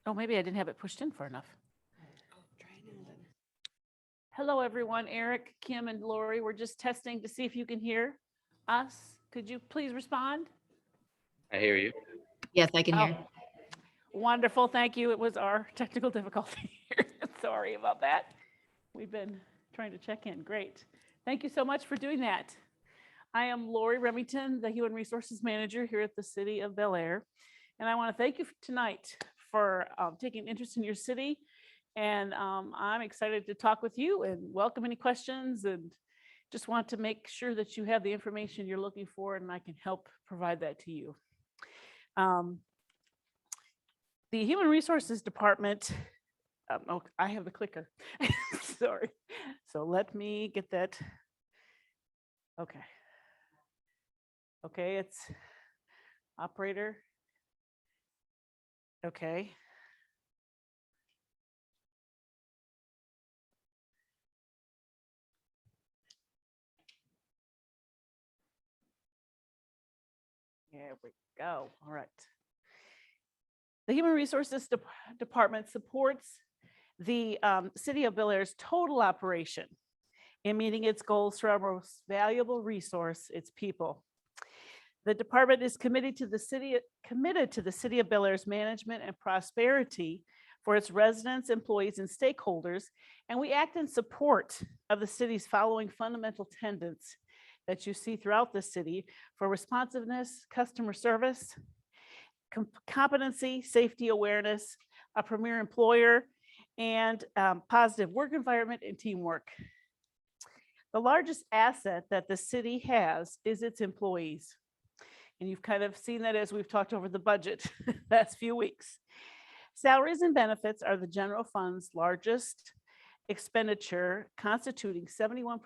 Speaker 11: Oh, maybe I didn't have it pushed in far enough. Hello, everyone. Eric, Kim, and Lori. We're just testing to see if you can hear us. Could you please respond?
Speaker 1: I hear you.
Speaker 4: Yes, I can hear.
Speaker 11: Oh, wonderful. Thank you. It was our technical difficulty here. Sorry about that. We've been trying to check in. Great. Thank you so much for doing that. I am Lori Remington, the Human Resources Manager here at the City of Bellaire. And I want to thank you tonight for taking interest in your city. And I'm excited to talk with you and welcome any questions, and just want to make sure that you have the information you're looking for and I can help provide that to you. The Human Resources Department, oh, I have the clicker. Sorry. So let me get that. Okay. Okay, it's operator. Okay. There we go. All right. The Human Resources Department supports the City of Bellaire's total operation in meeting its goals for our most valuable resource, its people. The department is committed to the City of Bellaire's management and prosperity for its residents, employees, and stakeholders, and we act in support of the city's following fundamental tenets that you see throughout the city for responsiveness, customer service, competency, safety awareness, a premier employer, and positive work environment and teamwork. The largest asset that the city has is its employees. And you've kind of seen that as we've talked over the budget last few weeks. Salaries and benefits are the general fund's largest expenditure, constituting 71%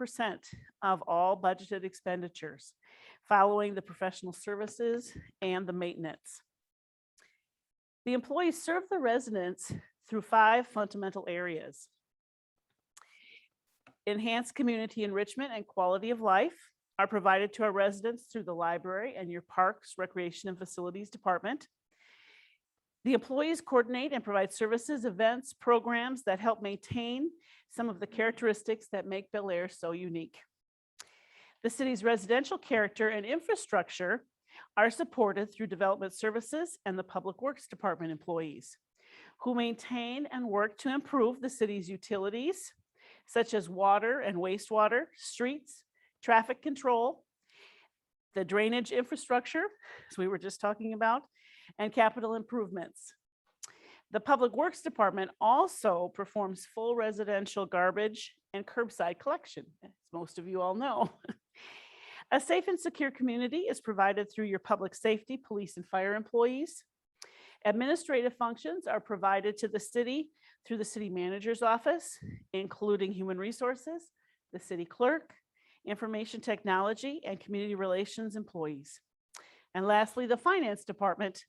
Speaker 11: of all budgeted expenditures, following the professional services and the maintenance. The employees serve the residents through 5 fundamental areas: enhanced community enrichment and quality of life are provided to our residents through the library and your Parks, Recreation, and Facilities Department. The employees coordinate and provide services, events, programs that help maintain some of the characteristics that make Bellaire so unique. The city's residential character and infrastructure are supported through development services and the Public Works Department employees, who maintain and work to improve the city's utilities, such as water and wastewater, streets, traffic control, the drainage infrastructure, as we were just talking about, and capital improvements. The Public Works Department also performs full residential garbage and curbside collection, as most of you all know. A safe and secure community is provided through your public safety, police, and fire employees. Administrative functions are provided to the city through the city manager's office, including human resources, the city clerk, information technology, and community relations employees. And lastly, the finance department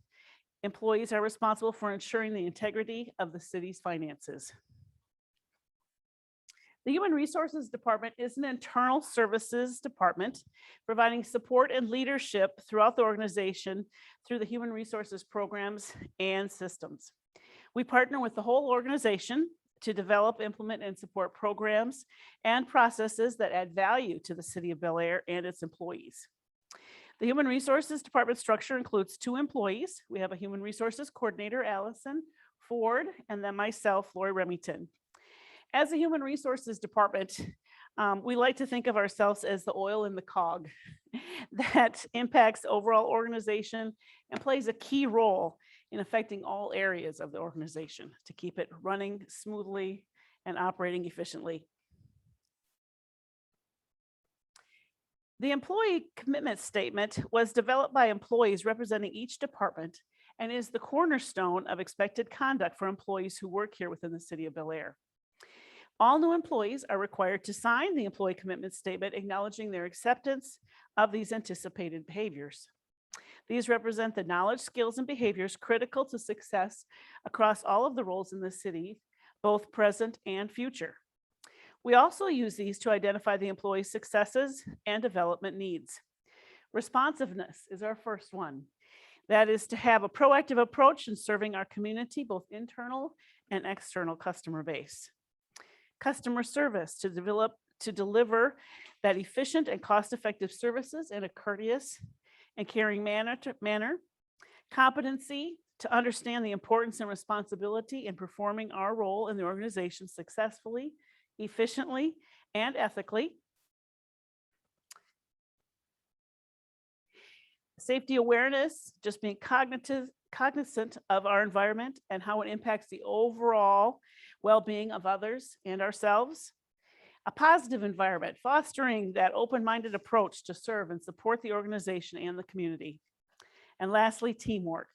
Speaker 11: employees are responsible for ensuring the integrity of the city's finances. The Human Resources Department is an internal services department providing support and leadership throughout the organization through the human resources programs and systems. We partner with the whole organization to develop, implement, and support programs and processes that add value to the City of Bellaire and its employees. The Human Resources Department structure includes 2 employees. We have a Human Resources Coordinator, Allison Ford, and then myself, Lori Remington. As a Human Resources Department, we like to think of ourselves as the oil in the cog that impacts overall organization and plays a key role in affecting all areas of the organization to keep it running smoothly and operating efficiently. The employee commitment statement was developed by employees representing each department and is the cornerstone of expected conduct for employees who work here within the City of Bellaire. All new employees are required to sign the employee commitment statement acknowledging their acceptance of these anticipated behaviors. These represent the knowledge, skills, and behaviors critical to success across all of the roles in the city, both present and future. We also use these to identify the employee's successes and development needs. Responsiveness is our first one. That is to have a proactive approach in serving our community, both internal and external customer base. Customer service to deliver that efficient and cost-effective services in a courteous and caring manner. Competency to understand the importance and responsibility in performing our role in the organization successfully, efficiently, and ethically. Safety awareness, just being cognizant of our environment and how it impacts the overall well-being of others and ourselves. A positive environment, fostering that open-minded approach to serve and support the organization and the community. And lastly, teamwork,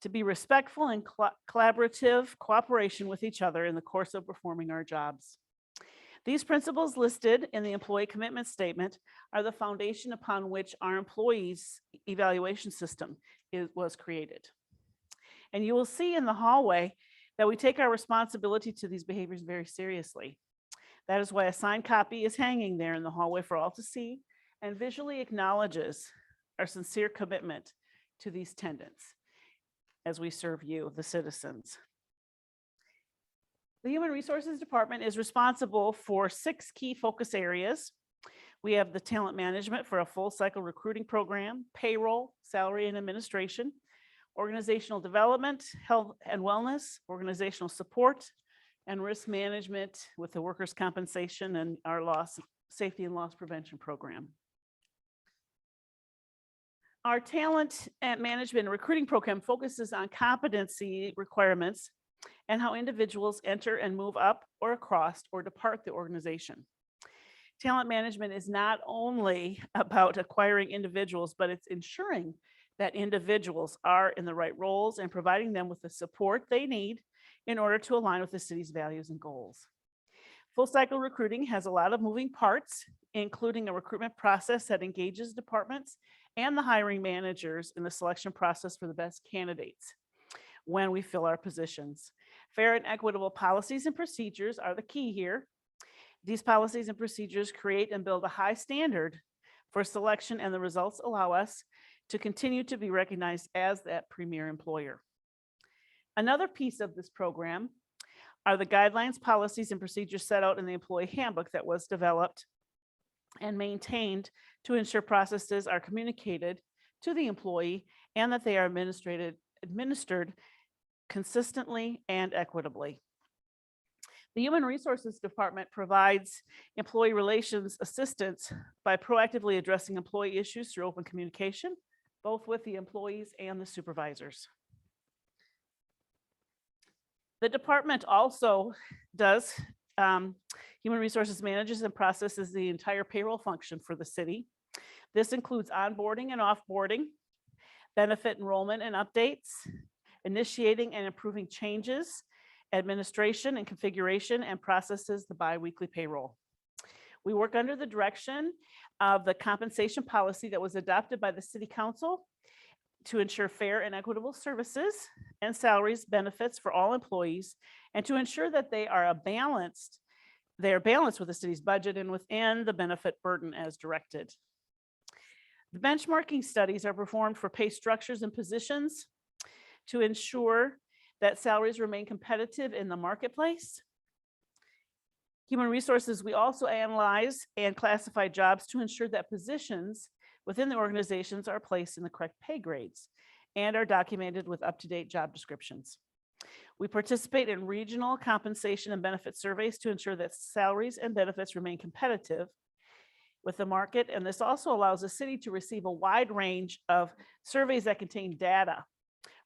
Speaker 11: to be respectful and collaborative cooperation with each other in the course of performing our jobs. These principles listed in the employee commitment statement are the foundation upon which our employees' evaluation system was created. And you will see in the hallway that we take our responsibility to these behaviors very seriously. That is why a signed copy is hanging there in the hallway for all to see and visually acknowledges our sincere commitment to these tenets as we serve you, the citizens. The Human Resources Department is responsible for 6 key focus areas. We have the talent management for a full cycle recruiting program, payroll, salary and administration, organizational development, health and wellness, organizational support, and risk management with the workers' compensation and our safety and loss prevention program. Our talent and management and recruiting program focuses on competency requirements and how individuals enter and move up or across or depart the organization. Talent management is not only about acquiring individuals, but it's ensuring that individuals are in the right roles and providing them with the support they need in order to align with the city's values and goals. Full cycle recruiting has a lot of moving parts, including a recruitment process that engages departments and the hiring managers in the selection process for the best candidates when we fill our positions. Fair and equitable policies and procedures are the key here. These policies and procedures create and build a high standard for selection, and the results allow us to continue to be recognized as that premier employer. Another piece of this program are the guidelines, policies, and procedures set out in the employee handbook that was developed and maintained to ensure processes are communicated to the employee and that they are administered consistently and equitably. The Human Resources Department provides employee relations assistance by proactively addressing employee issues through open communication, both with the employees and the supervisors. The department also does, Human Resources manages and processes the entire payroll function for the city. This includes onboarding and offboarding, benefit enrollment and updates, initiating and improving changes, administration and configuration, and processes the biweekly payroll. We work under the direction of the compensation policy that was adopted by the City Council to ensure fair and equitable services and salaries, benefits for all employees, and to ensure that they are balanced with the city's budget and within the benefit burden as directed. The benchmarking studies are performed for pay structures and positions to ensure that salaries remain competitive in the marketplace. Human Resources, we also analyze and classify jobs to ensure that positions within the organizations are placed in the correct pay grades and are documented with up-to-date job descriptions. We participate in regional compensation and benefit surveys to ensure that salaries and benefits remain competitive with the market. And this also allows the city to receive a wide range of surveys that contain data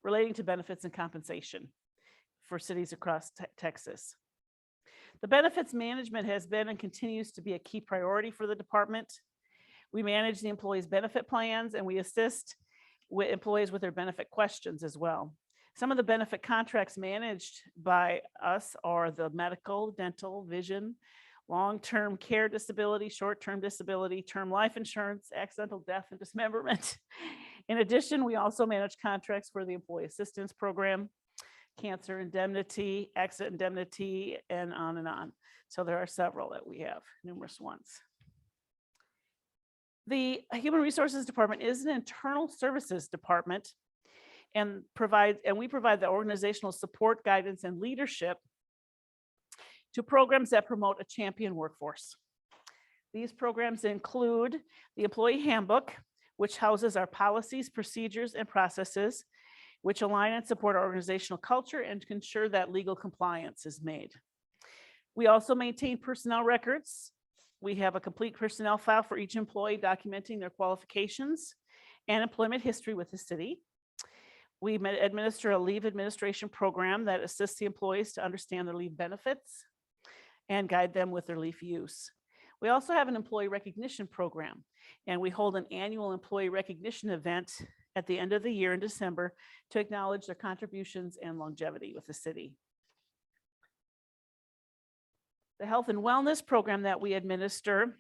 Speaker 11: relating to benefits and compensation for cities across Texas. The benefits management has been and continues to be a key priority for the department. We manage the employees' benefit plans, and we assist with employees with their benefit questions as well. Some of the benefit contracts managed by us are the medical, dental, vision, long-term care disability, short-term disability, term life insurance, accidental death and dismemberment. In addition, we also manage contracts for the employee assistance program, cancer indemnity, accident indemnity, and on and on. So there are several that we have, numerous ones. The Human Resources Department is an internal services department and we provide the organizational support, guidance, and leadership to programs that promote a champion workforce. These programs include the Employee Handbook, which houses our policies, procedures, and processes, which align and support our organizational culture and to ensure that legal compliance is made. We also maintain personnel records. We have a complete personnel file for each employee documenting their qualifications and employment history with the city. We administer a leave administration program that assists the employees to understand their leave benefits and guide them with their leave use. We also have an employee recognition program, and we hold an annual employee recognition event at the end of the year in December to acknowledge their contributions and longevity with the city. The health and wellness program that we administer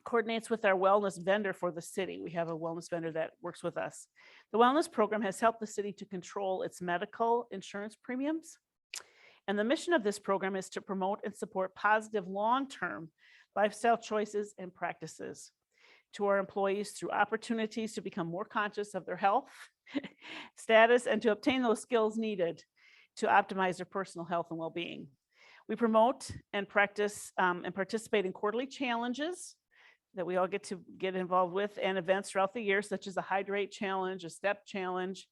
Speaker 11: coordinates with our wellness vendor for the city. We have a wellness vendor that works with us. The wellness program has helped the city to control its medical insurance premiums. And the mission of this program is to promote and support positive long-term lifestyle choices and practices to our employees through opportunities to become more conscious of their health status and to obtain those skills needed to optimize their personal health and well-being. We promote and practice and participate in quarterly challenges that we all get involved with and events throughout the year, such as a hydrate challenge, a step challenge,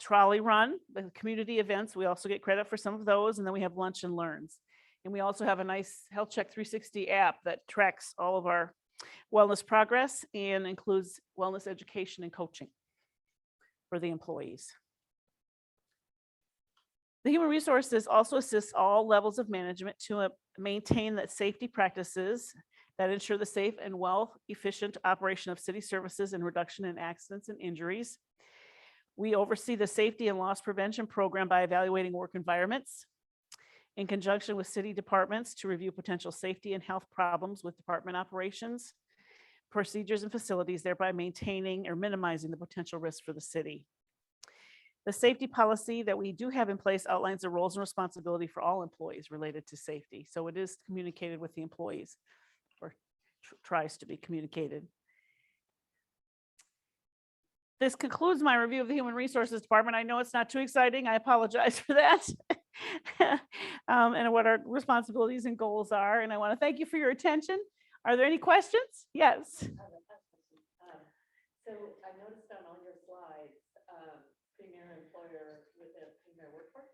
Speaker 11: trolley run, the community events. We also get credit for some of those. And then we have lunch and learns. And we also have a nice Health Check 360 app that tracks all of our wellness progress and includes wellness education and coaching for the employees. The human resources also assists all levels of management to maintain that safety practices that ensure the safe and efficient operation of city services and reduction in accidents and injuries. We oversee the safety and loss prevention program by evaluating work environments in conjunction with city departments to review potential safety and health problems with department operations, procedures, and facilities, thereby maintaining or minimizing the potential risk for the city. The safety policy that we do have in place outlines the roles and responsibility for all employees related to safety. So it is communicated with the employees, or tries to be communicated. This concludes my review of the Human Resources Department. I know it's not too exciting. I apologize for that. And what our responsibilities and goals are. And I want to thank you for your attention. Are there any questions? Yes.
Speaker 6: So I noticed on all your slides, premier employer with a premier workforce.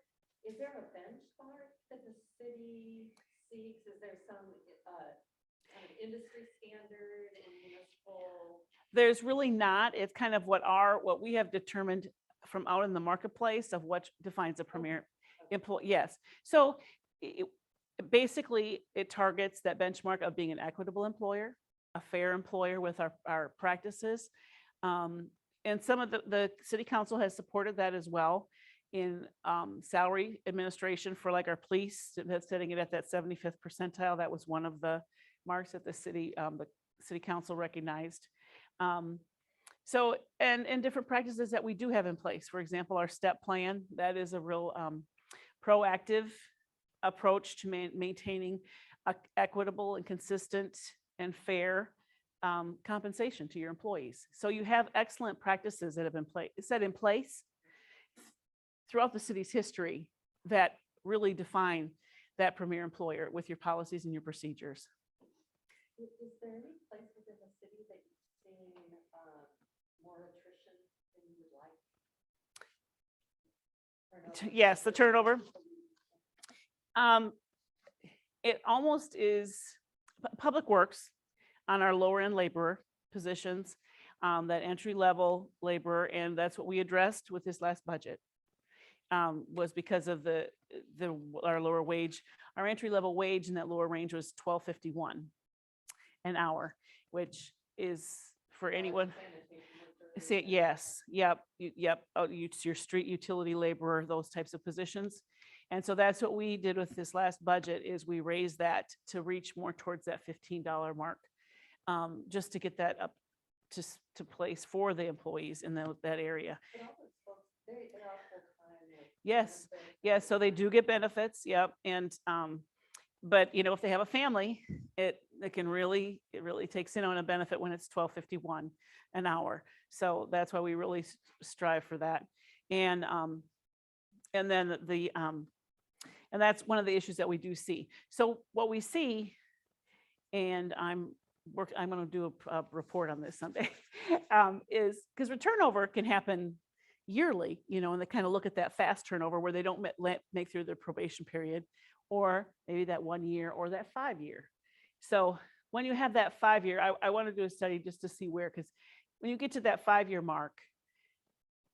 Speaker 6: Is there a benchmark that the city seeks? Is there some kind of industry standard and municipal?
Speaker 11: There's really not. It's kind of what we have determined from out in the marketplace of what defines a premier employee. Yes. So basically it targets that benchmark of being an equitable employer, a fair employer with our practices. And some of the city council has supported that as well in salary administration for like our police, setting it at that 75th percentile. That was one of the marks that the city council recognized. So, and different practices that we do have in place. For example, our STEP plan, that is a real proactive approach to maintaining equitable and consistent and fair compensation to your employees. So you have excellent practices that have been set in place throughout the city's history that really define that premier employer with your policies and your procedures.
Speaker 6: Is there any place within the city that you've seen more attrition than you would like?
Speaker 11: Yes, the turnover. It almost is Public Works on our lower end laborer positions, that entry level laborer, and that's what we addressed with this last budget. Was because of our lower wage. Our entry level wage in that lower range was $12.51 an hour, which is for anyone. Say yes, yep. Oh, your street utility laborer, those types of positions. And so that's what we did with this last budget, is we raised that to reach more towards that $15 mark, just to get that up to place for the employees in that area. Yes, yes. So they do get benefits. Yep. And but if they have a family, it really takes in on a benefit when it's $12.51 an hour. So that's why we really strive for that. And then and that's one of the issues that we do see. So what we see, and I'm going to do a report on this someday, is because turnover can happen yearly, and they kind of look at that fast turnover where they don't make through their probation period, or maybe that 1 year or that 5 year. So when you have that 5 year, I want to do a study just to see where, because when you get to that 5 year mark,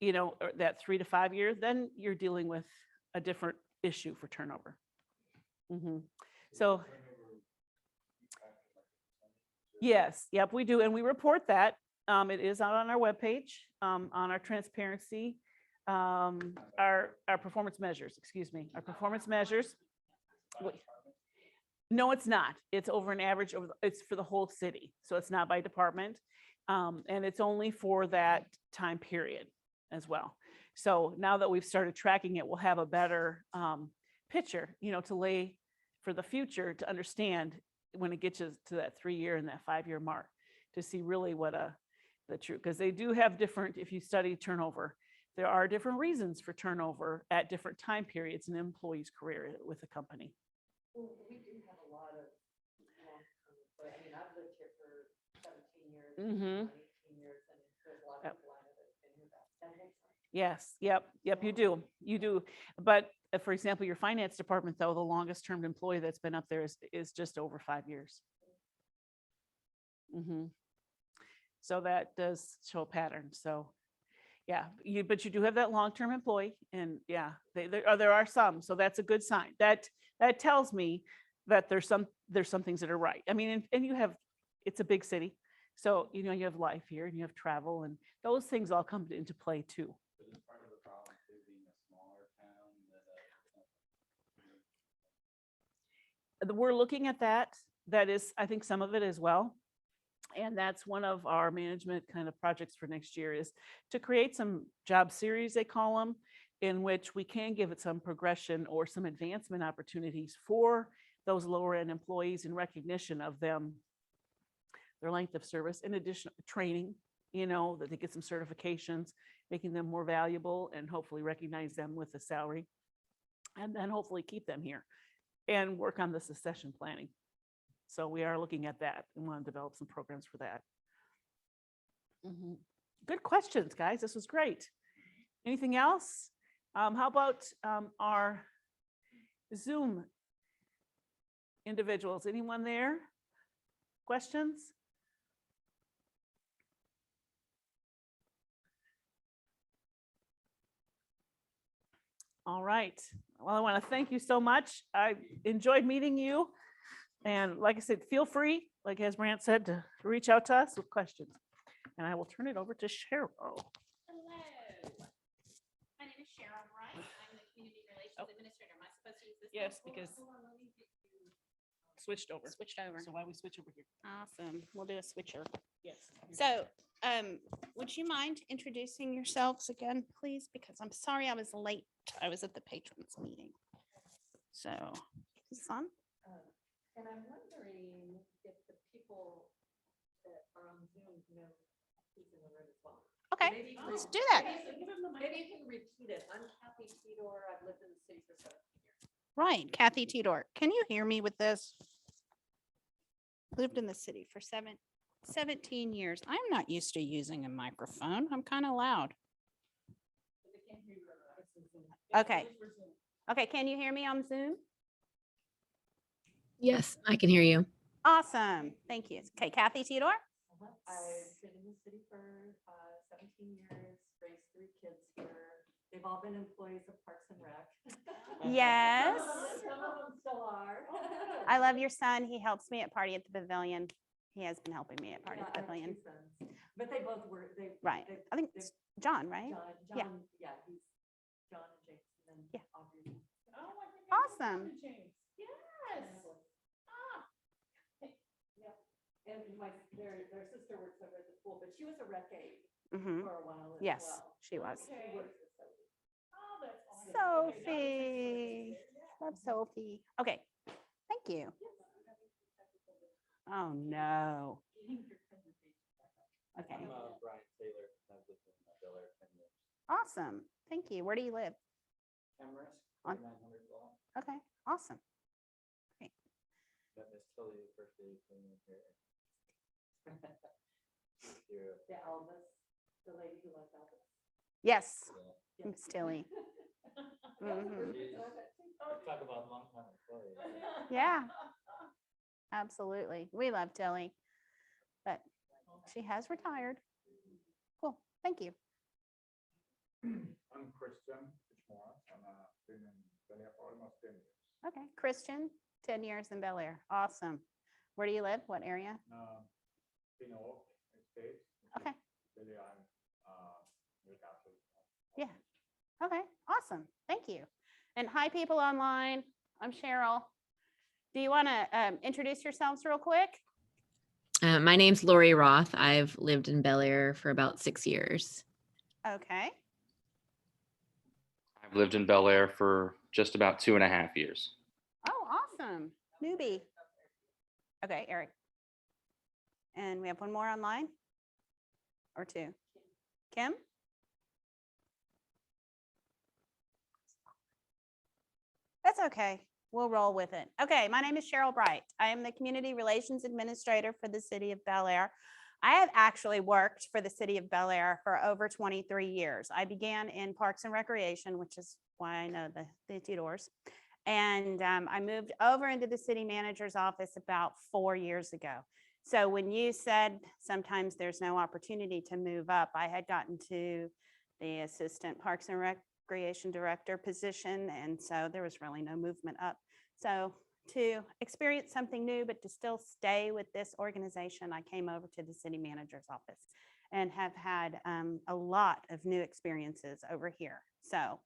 Speaker 11: or that 3 to 5 years, then you're dealing with a different issue for turnover. So yes, yep, we do. And we report that. It is out on our webpage, on our transparency, our performance measures, our performance measures. No, it's not. It's over an average it's for the whole city. So it's not by department. And it's only for that time period as well. So now that we've started tracking it, we'll have a better picture, to lay for the future, to understand when it gets to that 3 year and that 5 year mark, to see really what the truth, because they do have different, if you study turnover, there are different reasons for turnover at different time periods in an employee's career with the company.
Speaker 6: Well, we do have a lot of long-term, but I mean, I've lived here for 17 years, 18 years, and there's a lot of people I know that have been here about 10 years.
Speaker 11: Yes, yep, you do. But for example, your finance department, though, the longest term employee that's been up there is just over 5 years. So that does show a pattern. So yeah, but you do have that long-term employee, and yeah, there are some. So that's a good sign. That tells me that there's some things that are right. I mean, and it's a big city, so you have life here, and you have travel, and those things all come into play too.
Speaker 7: Part of the problem too being a smaller town that
Speaker 11: We're looking at that. That is, I think, some of it as well. And that's one of our management kind of projects for next year, is to create some job series, they call them, in which we can give it some progression or some advancement opportunities for those lower end employees in recognition of them, their length of service, in addition to training, that they get some certifications, making them more valuable, and hopefully recognize them with a salary, and then hopefully keep them here and work on the succession planning. So we are looking at that and want to develop some programs for that. Good questions, guys. This was great. Anything else? How about our Zoom individuals? Anyone there? Questions? All right. Well, I want to thank you so much. I enjoyed meeting you. And like I said, feel free, like as Brant said, to reach out to us with questions. And I will turn it over to Cheryl.
Speaker 12: Hello. My name is Cheryl Brant. I'm the Community Relations Administrator. Am I supposed to use this?
Speaker 11: Yes,
Speaker 12: one?
Speaker 11: because
Speaker 12: Hold on, let me get you
Speaker 11: switched over.
Speaker 12: switched over.
Speaker 11: So why we switch over here?
Speaker 12: Awesome. We'll do a switcher.
Speaker 11: Yes.
Speaker 12: So, would you mind introducing yourselves again, please? Because I'm sorry I was late. I was at the patrons meeting. So, is this on?
Speaker 6: And I'm wondering if the people that are on Zoom know who's in the room as well.
Speaker 12: Okay,
Speaker 6: Maybe you can
Speaker 12: let's
Speaker 6: re-
Speaker 12: do that.
Speaker 6: Maybe you can repeat it. I'm Kathy Fedor. I've lived in the city for 17 years.
Speaker 12: Right, Kathy Tidor. Can you hear me with this? Lived in the city for 17 years. I'm not used to using a microphone. I'm kind of loud. Okay. Okay, can you hear me on Zoom?
Speaker 4: Yes, I can hear you.
Speaker 12: Awesome. Thank you. Okay, Kathy Tidor.
Speaker 6: I've been in the city for 17 years, raised 3 kids here. They've all been employees of Parks and Rec.
Speaker 12: Yes.
Speaker 6: Some of them still are.
Speaker 12: I love your son. He helps me at Party at the Pavilion. He has been helping me at Party
Speaker 6: Yeah,
Speaker 12: at the
Speaker 6: I have 2
Speaker 12: Pavilion.
Speaker 6: sons, but they both were,
Speaker 12: Right.
Speaker 6: they-
Speaker 12: I think
Speaker 6: they-
Speaker 12: it's John, right?
Speaker 6: John, yeah, he's John and James, and then
Speaker 12: Yeah.
Speaker 6: Aubrey.
Speaker 12: Awesome.
Speaker 6: Yes. And their sister works over at the pool, but she was a rec aide
Speaker 12: Mhm.
Speaker 6: for a while as
Speaker 12: Yes,
Speaker 6: well.
Speaker 12: she was.
Speaker 6: She works with Sophie.
Speaker 11: Oh, that's awesome.
Speaker 12: Sophie. Love Sophie. Okay, thank you. Oh, no. Okay.
Speaker 7: Brian Taylor. Bellaire 10 years.
Speaker 12: Awesome. Thank you. Where do you live?
Speaker 7: Cameras,
Speaker 12: On-
Speaker 7: 4900 block.
Speaker 12: Okay, awesome.
Speaker 7: Met Miss Tilly the first day you came in here.
Speaker 6: The Elvis, the lady who loves Elvis.
Speaker 12: Yes,
Speaker 7: Yeah.
Speaker 12: Miss Tilly. Mhm.
Speaker 7: Talk about long time employees.
Speaker 12: Yeah, absolutely. We love Tilly, but she has retired. Cool. Thank you.
Speaker 8: I'm Christian. I'm been in Bellaire for almost 10 years.
Speaker 12: Okay, Christian, 10 years in Bellaire. Awesome. Where do you live? What area?
Speaker 8: In Oak Estate.
Speaker 12: Okay.
Speaker 8: Really, I'm Newcastle.
Speaker 12: Yeah. Okay, awesome. Thank you. And hi, people online. I'm Cheryl. Do you want to introduce yourselves real quick?
Speaker 4: My name's Lori Roth. I've lived in Bellaire for about 6 years.
Speaker 12: Okay.
Speaker 1: I've lived in Bellaire for just about 2.5 years.
Speaker 12: Oh, awesome. Newbie. Okay, Eric. And we have one more online? Or two? Kim? That's okay. We'll roll with it. Okay, my name is Cheryl Bright. I am the Community Relations Administrator for the City of Bellaire. I have actually worked for the City of Bellaire for over 23 years. I began in Parks and Recreation, which is why I know the Tudors. And I moved over into the city manager's office about 4 years ago. So when you said sometimes there's no opportunity to move up, I had gotten to the Assistant Parks and Recreation Director position. And so there was really no movement up. So to experience something new, but to still stay with this organization, I came over to the city manager's office and have had a lot of new experiences over here. So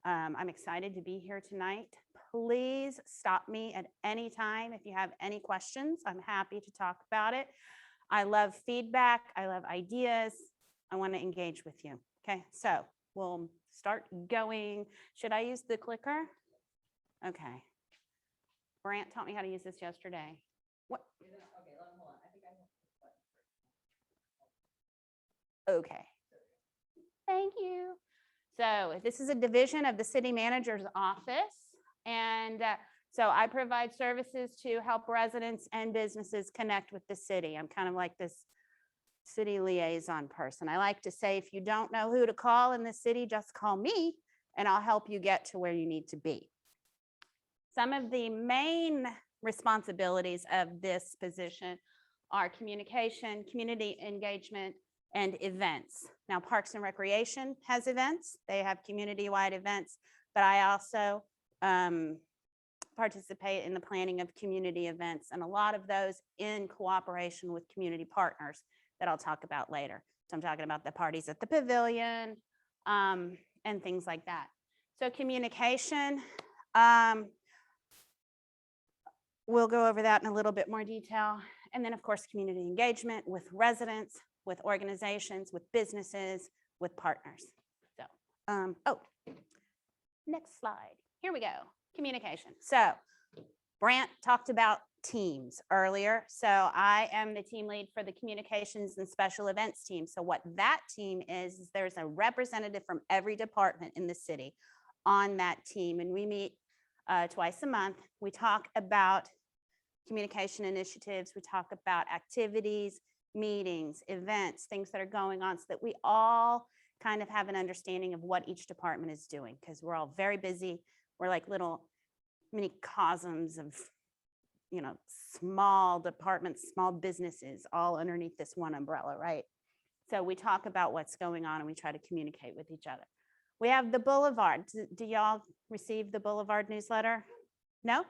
Speaker 12: I'm excited to be here tonight. Please stop me at any time if you have any questions. I'm happy to talk about it. I love feedback. I love ideas. I want to engage with you. Okay, so we'll start going. Should I use the clicker? Okay. Brant taught me how to use this yesterday. What? Okay. Thank you. So this is a division of the city manager's office. And so I provide services to help residents and businesses connect with the city. I'm kind of like this city liaison person. I like to say, if you don't know who to call in the city, just call me and I'll help you get to where you need to be. Some of the main responsibilities of this position are communication, community engagement, and events. Now, Parks and Recreation has events. They have community-wide events, but I also participate in the planning of community events, and a lot of those in cooperation with community partners that I'll talk about later. So I'm talking about the parties at the pavilion and things like that. So communication, we'll go over that in a little bit more detail. And then of course, community engagement with residents, with organizations, with businesses, with partners. So, oh, next slide. Here we go, communication. So Brant talked about teams earlier. So I am the team lead for the communications and special events team. So what that team is there's a representative from every department in the city on that team. And we meet twice a month. We talk about communication initiatives. We talk about activities, meetings, events, things that are going on so that we all kind of have an understanding of what each department is doing, because we're all very busy. We're like little mini cosms of, you know, small departments, small businesses, all underneath this one umbrella, right? So we talk about what's going on and we try to communicate with each other. We have the Boulevard. Do y'all receive the Boulevard newsletter? No?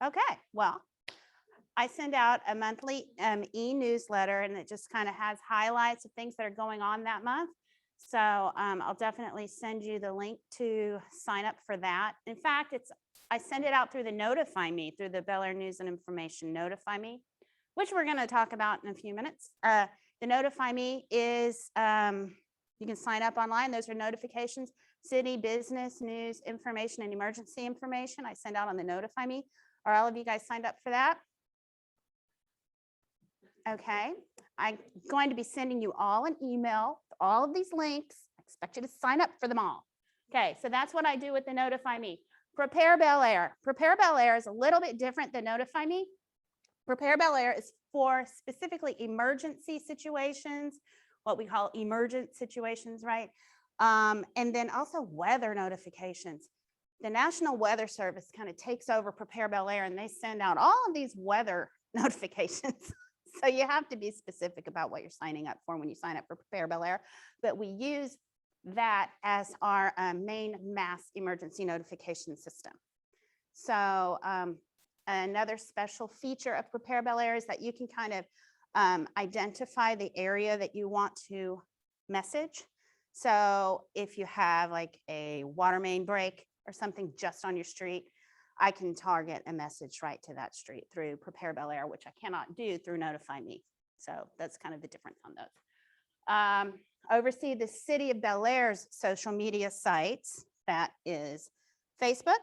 Speaker 12: Okay, well, I send out a monthly e-newsletter, and it just kind of has highlights of things that are going on that month. So I'll definitely send you the link to sign up for that. In fact, I send it out through the Notify Me, through the Bellaire News and Information Notify Me, which we're going to talk about in a few minutes. The Notify Me is, you can sign up online. Those are notifications, city, business, news, information, and emergency information I send out on the Notify Me. Are all of you guys signed up for that? Okay, I'm going to be sending you all an email all of these links. I expect you to sign up for them all. Okay, so that's what I do with the Notify Me. Prepare Bellaire. Prepare Bellaire is a little bit different than Notify Me. Prepare Bellaire is for specifically emergency situations, what we call emergent situations, right? And then also weather notifications. The National Weather Service kind of takes over Prepare Bellaire, and they send out all of these weather notifications. So you have to be specific about what you're signing up for when you sign up for Prepare Bellaire. But we use that as our main mass emergency notification system. So another special feature of Prepare Bellaire is that you can kind of identify the area that you want to message. So if you have like a water main break or something just on your street, I can target a message right to that street through Prepare Bellaire, which I cannot do through Notify Me. So that's kind of the difference on those. Oversee the City of Bellaire's social media sites. That is Facebook,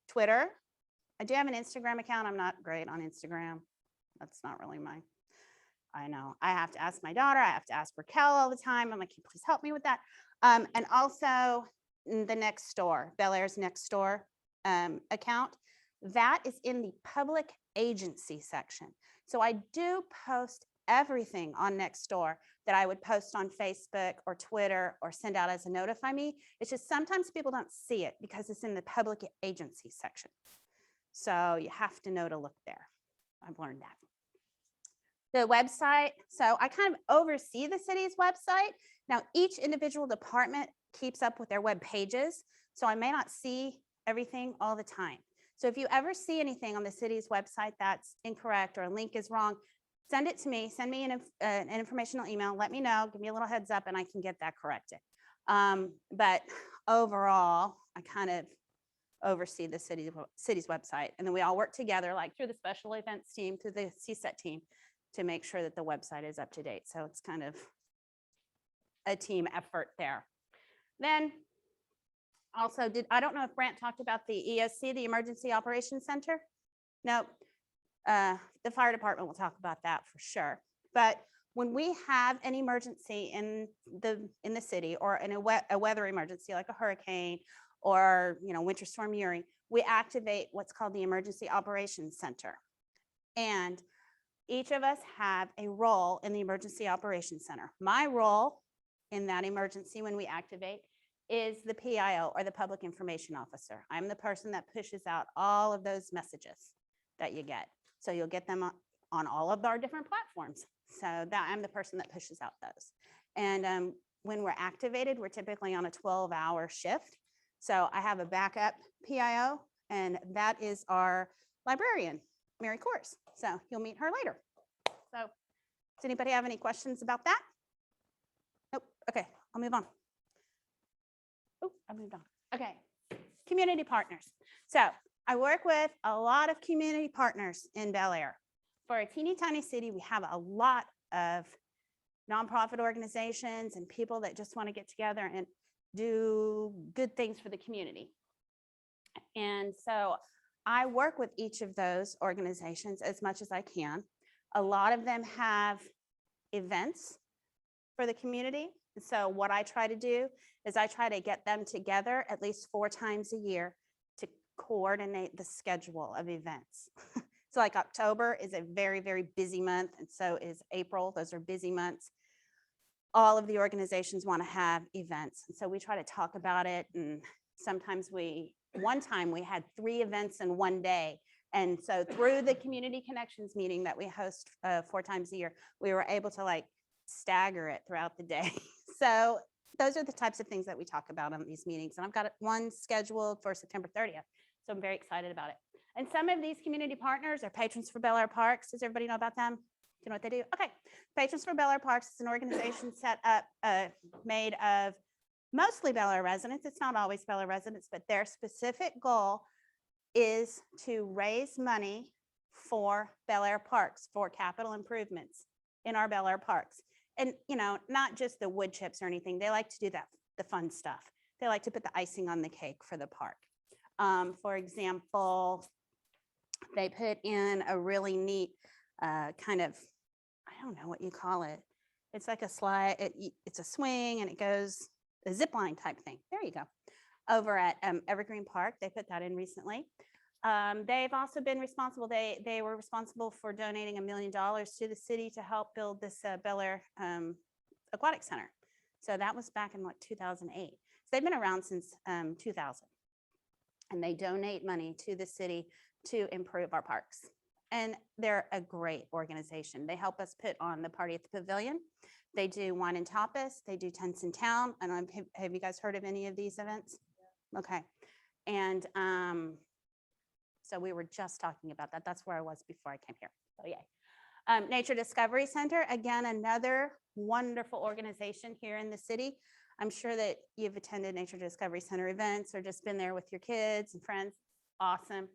Speaker 12: Twitter. I do have an Instagram account. I'm not great on Instagram. That's not really mine. I know. I have to ask my daughter. I have to ask Raquel all the time. I'm like, can you please help me with that? And also the Nextdoor, Bellaire's Nextdoor account. That is in the public agency section. So I do post everything on Nextdoor that I would post on Facebook or Twitter or send out as a Notify Me. It's just sometimes people don't see it because it's in the public agency section. So you have to know to look there. I've learned that. The website, so I kind of oversee the city's website. Now, each individual department keeps up with their web pages, so I may not see everything all the time. So if you ever see anything on the city's website that's incorrect or a link is wrong, send it to me, send me an informational email, let me know, give me a little heads up, and I can get that corrected. But overall, I kind of oversee the city's website, and then we all work together, like through the special events team, through the CSET team, to make sure that the website is up to date. So it's kind of a team effort there. Then also, I don't know if Brant talked about the EOC, the Emergency Operations Center. No, the fire department will talk about that for sure. But when we have an emergency in the city, or in a weather emergency like a hurricane or Winter Storm Uri, we activate what's called the Emergency Operations Center. And each of us have a role in the Emergency Operations Center. My role in that emergency when we activate is the PIO, or the Public Information Officer. I'm the person that pushes out all of those messages that you get. So you'll get them on all of our different platforms. So that I'm the person that pushes out those. And when we're activated, we're typically on a 12-hour shift. So I have a backup PIO, and that is our librarian, Mary Coors. So you'll meet her later. So does anybody have any questions about that? Nope. Okay, I'll move on. Oh, I moved on. Okay, community partners. So I work with a lot of community partners in Bellaire. For a teeny tiny city, we have a lot of nonprofit organizations and people that just want to get together and do good things for the community. And so I work with each of those organizations as much as I can. A lot of them have events for the community. And so what I try to do is I try to get them together at least 4 times a year to coordinate the schedule of events. So like October is a very, very busy month, and so is April. Those are busy months. All of the organizations want to have events. And so we try to talk about it. And sometimes one time we had 3 events in one day. And so through the community connections meeting that we host 4 times a year, we were able to like stagger it throughout the day. So those are the types of things that we talk about on these meetings. And I've got one scheduled for September 30th. So I'm very excited about it. And some of these community partners are Patrons for Bellaire Parks. Does everybody know about them? Do you know what they do? Okay. Patrons for Bellaire Parks is an organization set up, made of mostly Bellaire residents. It's not always Bellaire residents, but their specific goal is to raise money for Bellaire Parks, for capital improvements in our Bellaire Parks. And, not just the wood chips or anything. They like to do the fun stuff. They like to put the icing on the cake for the park. For example, they put in a really neat kind of, I don't know what you call it. It's like a slide, it's a swing and it goes, a zip line type thing. There you go. Over at Evergreen Park, they put that in recently. They've also been responsible, they were responsible for donating $1 million to the city to help build this Bellaire Aquatic Center. So that was back in what, 2008. So they've been around since 2000. And they donate money to the city to improve our parks. And they're a great organization. They help us put on the Party at the Pavilion. They do Wine and Tapas. They do Tents in Town. I don't know, have you guys heard of any of these events? Okay. And so we were just talking about that. That's where I was before I came here. So yeah. Nature Discovery Center, again, another wonderful organization here in the city. I'm sure that you've attended Nature Discovery Center events or just been there with your kids and friends. Awesome.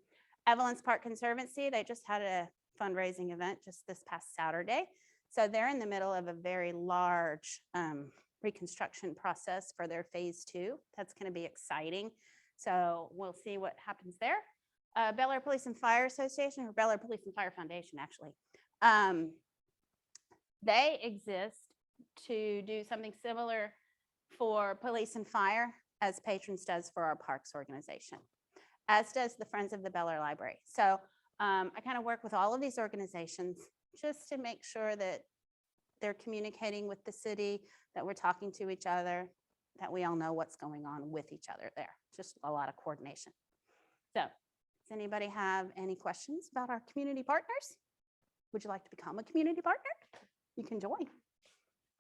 Speaker 12: Evelyn's Park Conservancy, they just had a fundraising event just this past Saturday. So they're in the middle of a very large reconstruction process for their phase 2. That's going to be exciting. So we'll see what happens there. Bellaire Police and Fire Association, or Bellaire Police and Fire Foundation, actually. They exist to do something similar for police and fire as Patrons does for our parks organization, as does the Friends of the Bellaire Library. So I kind of work with all of these organizations just to make sure that they're communicating with the city, that we're talking to each other, that we all know what's going on with each other there. Just a lot of coordination. So does anybody have any questions about our community partners? Would you like to become a community partner? You can join.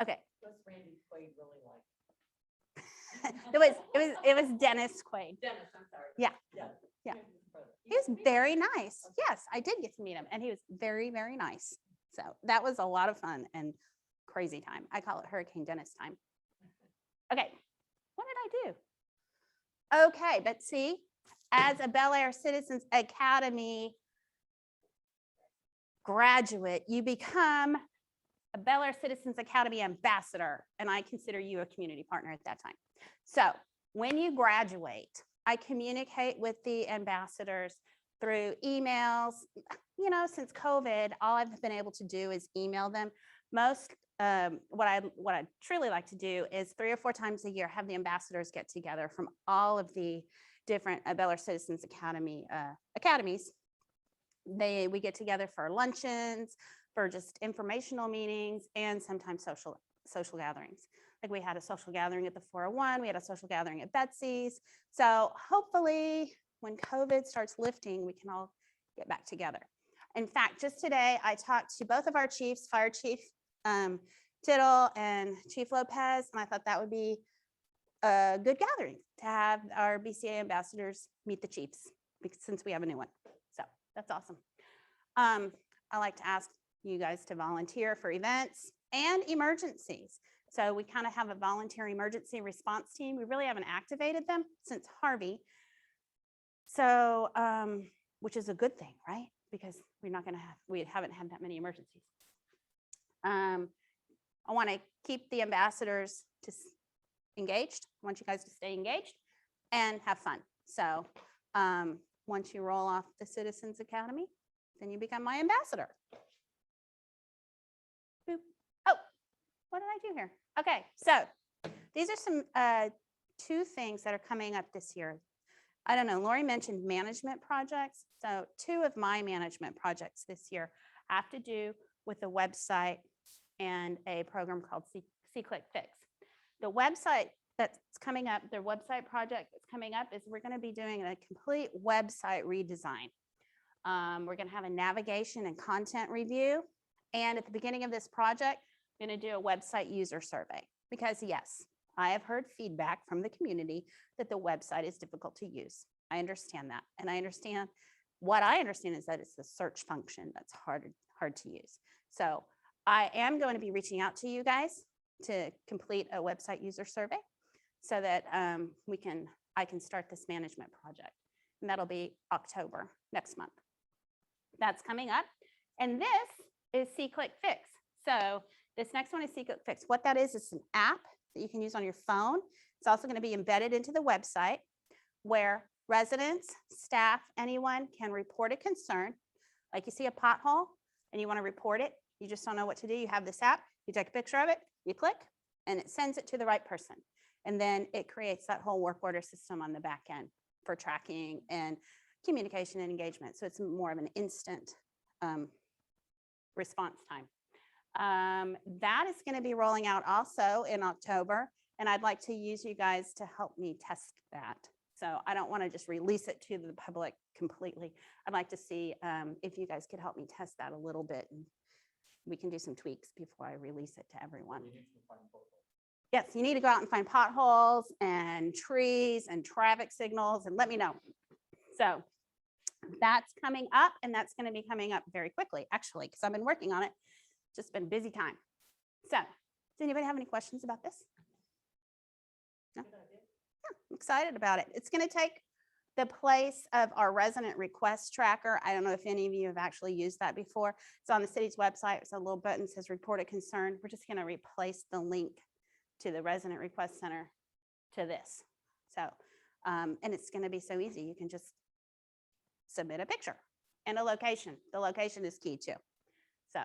Speaker 12: Okay.
Speaker 6: What's Randy Quaid really like?
Speaker 12: It was Dennis Quaid.
Speaker 6: Dennis, I'm sorry.
Speaker 12: Yeah.
Speaker 6: Yeah.
Speaker 12: Yeah.
Speaker 6: He's his brother.
Speaker 12: He was very nice. Yes, I did get to meet him and he was very, very nice. So that was a lot of fun and crazy time. I call it Hurricane Dennis time. Okay, what did I do? Okay, but see, as a Bellaire Citizens Academy graduate, you become a Bellaire Citizens Academy ambassador, and I consider you a community partner at that time. So when you graduate, I communicate with the ambassadors through emails. You know, since COVID, all I've been able to do is email them. Most, what I truly like to do is 3 or 4 times a year, have the ambassadors get together from all of the different Bellaire Citizens Academy academies. We get together for luncheons, for just informational meetings, and sometimes social gatherings. Like we had a social gathering at the 401, we had a social gathering at Betsy's. So hopefully when COVID starts lifting, we can all get back together. In fact, just today, I talked to both of our chiefs, Fire Chief Tittle and Chief Lopez, and I thought that would be a good gathering to have our BCA ambassadors meet the chiefs, because since we have a new one. So that's awesome. I like to ask you guys to volunteer for events and emergencies. So we kind of have a volunteer emergency response team. We really haven't activated them since Harvey. So, which is a good thing, right? Because we haven't had that many emergencies. I want to keep the ambassadors engaged. I want you guys to stay engaged and have fun. So once you roll off the Citizens Academy, then you become my ambassador. Boop. Oh, what did I do here? Okay, so these are some 2 things that are coming up this year. I don't know, Lori mentioned management projects. So 2 of my management projects this year have to do with a website and a program called C-Click Fix. The website that's coming up, the website project that's coming up is we're going to be doing a complete website redesign. We're going to have a navigation and content review. And at the beginning of this project, I'm going to do a website user survey because yes, I have heard feedback from the community that the website is difficult to use. I understand that. And what I understand is that it's the search function that's hard to use. So I am going to be reaching out to you guys to complete a website user survey so that I can start this management project. And that'll be October next month. That's coming up. And this is C-Click Fix. So this next one is C-Click Fix. What that is an app that you can use on your phone. It's also going to be embedded into the website where residents, staff, anyone can report a concern. Like you see a pothole and you want to report it, you just don't know what to do. You have this app, You take a picture of it, you click, and it sends it to the right person. And then it creates that whole work order system on the back end for tracking and communication and engagement. So it's more of an instant response time. That is going to be rolling out also in October, and I'd like to use you guys to help me test that. So I don't want to just release it to the public completely. I'd like to see if you guys could help me test that a little bit, and we can do some tweaks before I release it to everyone. Yes, you need to go out and find potholes and trees and traffic signals and let me know. So that's coming up, and that's going to be coming up very quickly, actually, because I've been working on it. Just been a busy time. So does anybody have any questions about this? No? Yeah, I'm excited about it. It's going to take the place of our resident request tracker. I don't know if any of you have actually used that before. It's on the city's website. It's a little button that says report a concern. We're just going to replace the link to the resident request center to this. So, and it's going to be so easy. You can just submit a picture and a location. The location is key too. So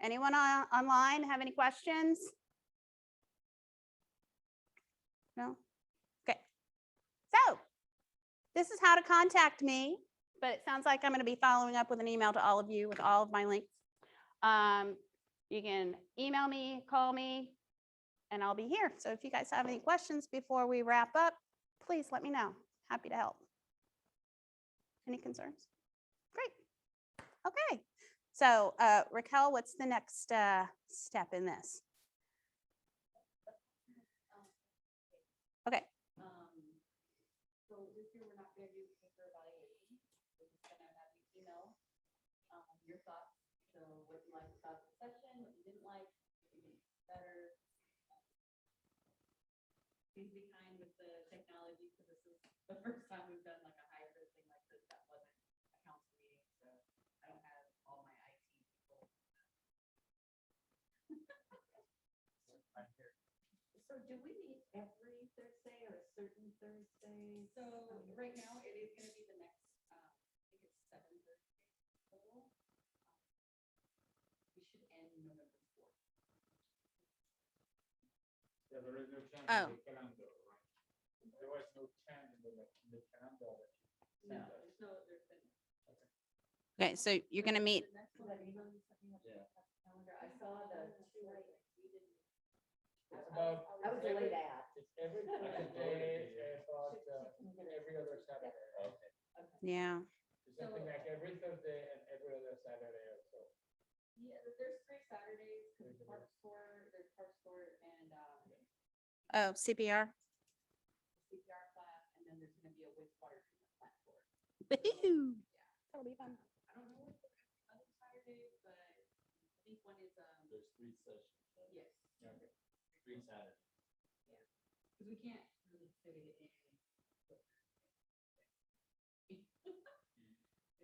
Speaker 12: anyone online have any questions? No? Okay. So this is how to contact me, but it sounds like I'm going to be following up with an email to all of you with all of my links. You can email me, call me, and I'll be here. So if you guys have any questions before we wrap up, please let me know. Happy to help. Any concerns? Great. Okay. So Raquel, what's the next step in this? Okay.
Speaker 6: So this year, we're not going to do paper evaluation. We're just going to have you email your thoughts. So what you liked about the session, what you didn't like, what you did better. Please be kind with the technology, because this is the first time we've done like a hybrid thing like this. That wasn't a council meeting, so I don't have all my IT people. So do we meet every Thursday or a certain Thursday? So right now it is going to be the next, I think it's 7 Thursdays total. We should end November 4th.
Speaker 8: Yeah, there is no change
Speaker 12: Oh.
Speaker 8: in the calendar, right? There was no change in the calendar.
Speaker 6: No, there's been.
Speaker 12: Okay, so you're going to meet.
Speaker 6: The next one, calendar. I saw the 2 items. We didn't.
Speaker 8: It's about.
Speaker 6: I was a late ad.
Speaker 8: It's every Thursday, about every other Saturday. Okay.
Speaker 12: Yeah.
Speaker 8: It's something like every Thursday and every other Saturday or so.
Speaker 6: Yeah, there's 3 Saturdays, there's park store, and
Speaker 12: Oh, CPR.
Speaker 6: CPR class, and then there's gonna be a wastewater treatment plant for it.
Speaker 12: Woohoo. That'll be fun.
Speaker 6: I don't know what the other Saturdays, but I think one is,
Speaker 7: There's 3 sessions. Right?
Speaker 6: yes.
Speaker 7: Okay. 3 Saturdays.
Speaker 6: Yeah, because we can't really fit it in.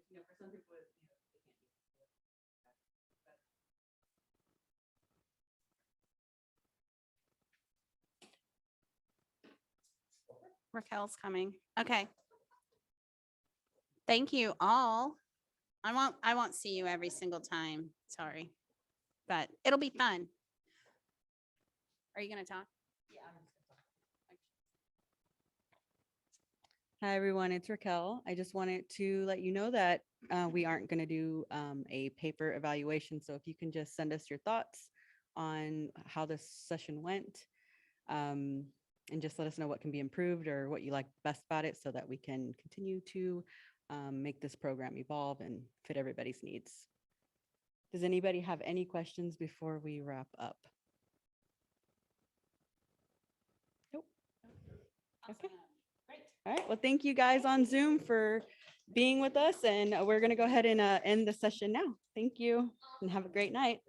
Speaker 6: You know, for some people, they can't do it.
Speaker 12: Raquel's coming. Okay. Thank you all. I won't see you every single time. Sorry. But it'll be fun. Are you going to talk?
Speaker 6: Yeah, I'm just gonna talk.
Speaker 13: Hi, everyone. It's Raquel. I just wanted to let you know that we aren't going to do a paper evaluation. So if you can just send us your thoughts on how this session went, and just let us know what can be improved or what you like best about it so that we can continue to make this program evolve and fit everybody's needs. Does anybody have any questions before we wrap up? Nope. Okay.
Speaker 6: Great.
Speaker 13: All right. Well, thank you guys on Zoom for being with us, and we're going to go ahead and end the session now. Thank you and have a great night.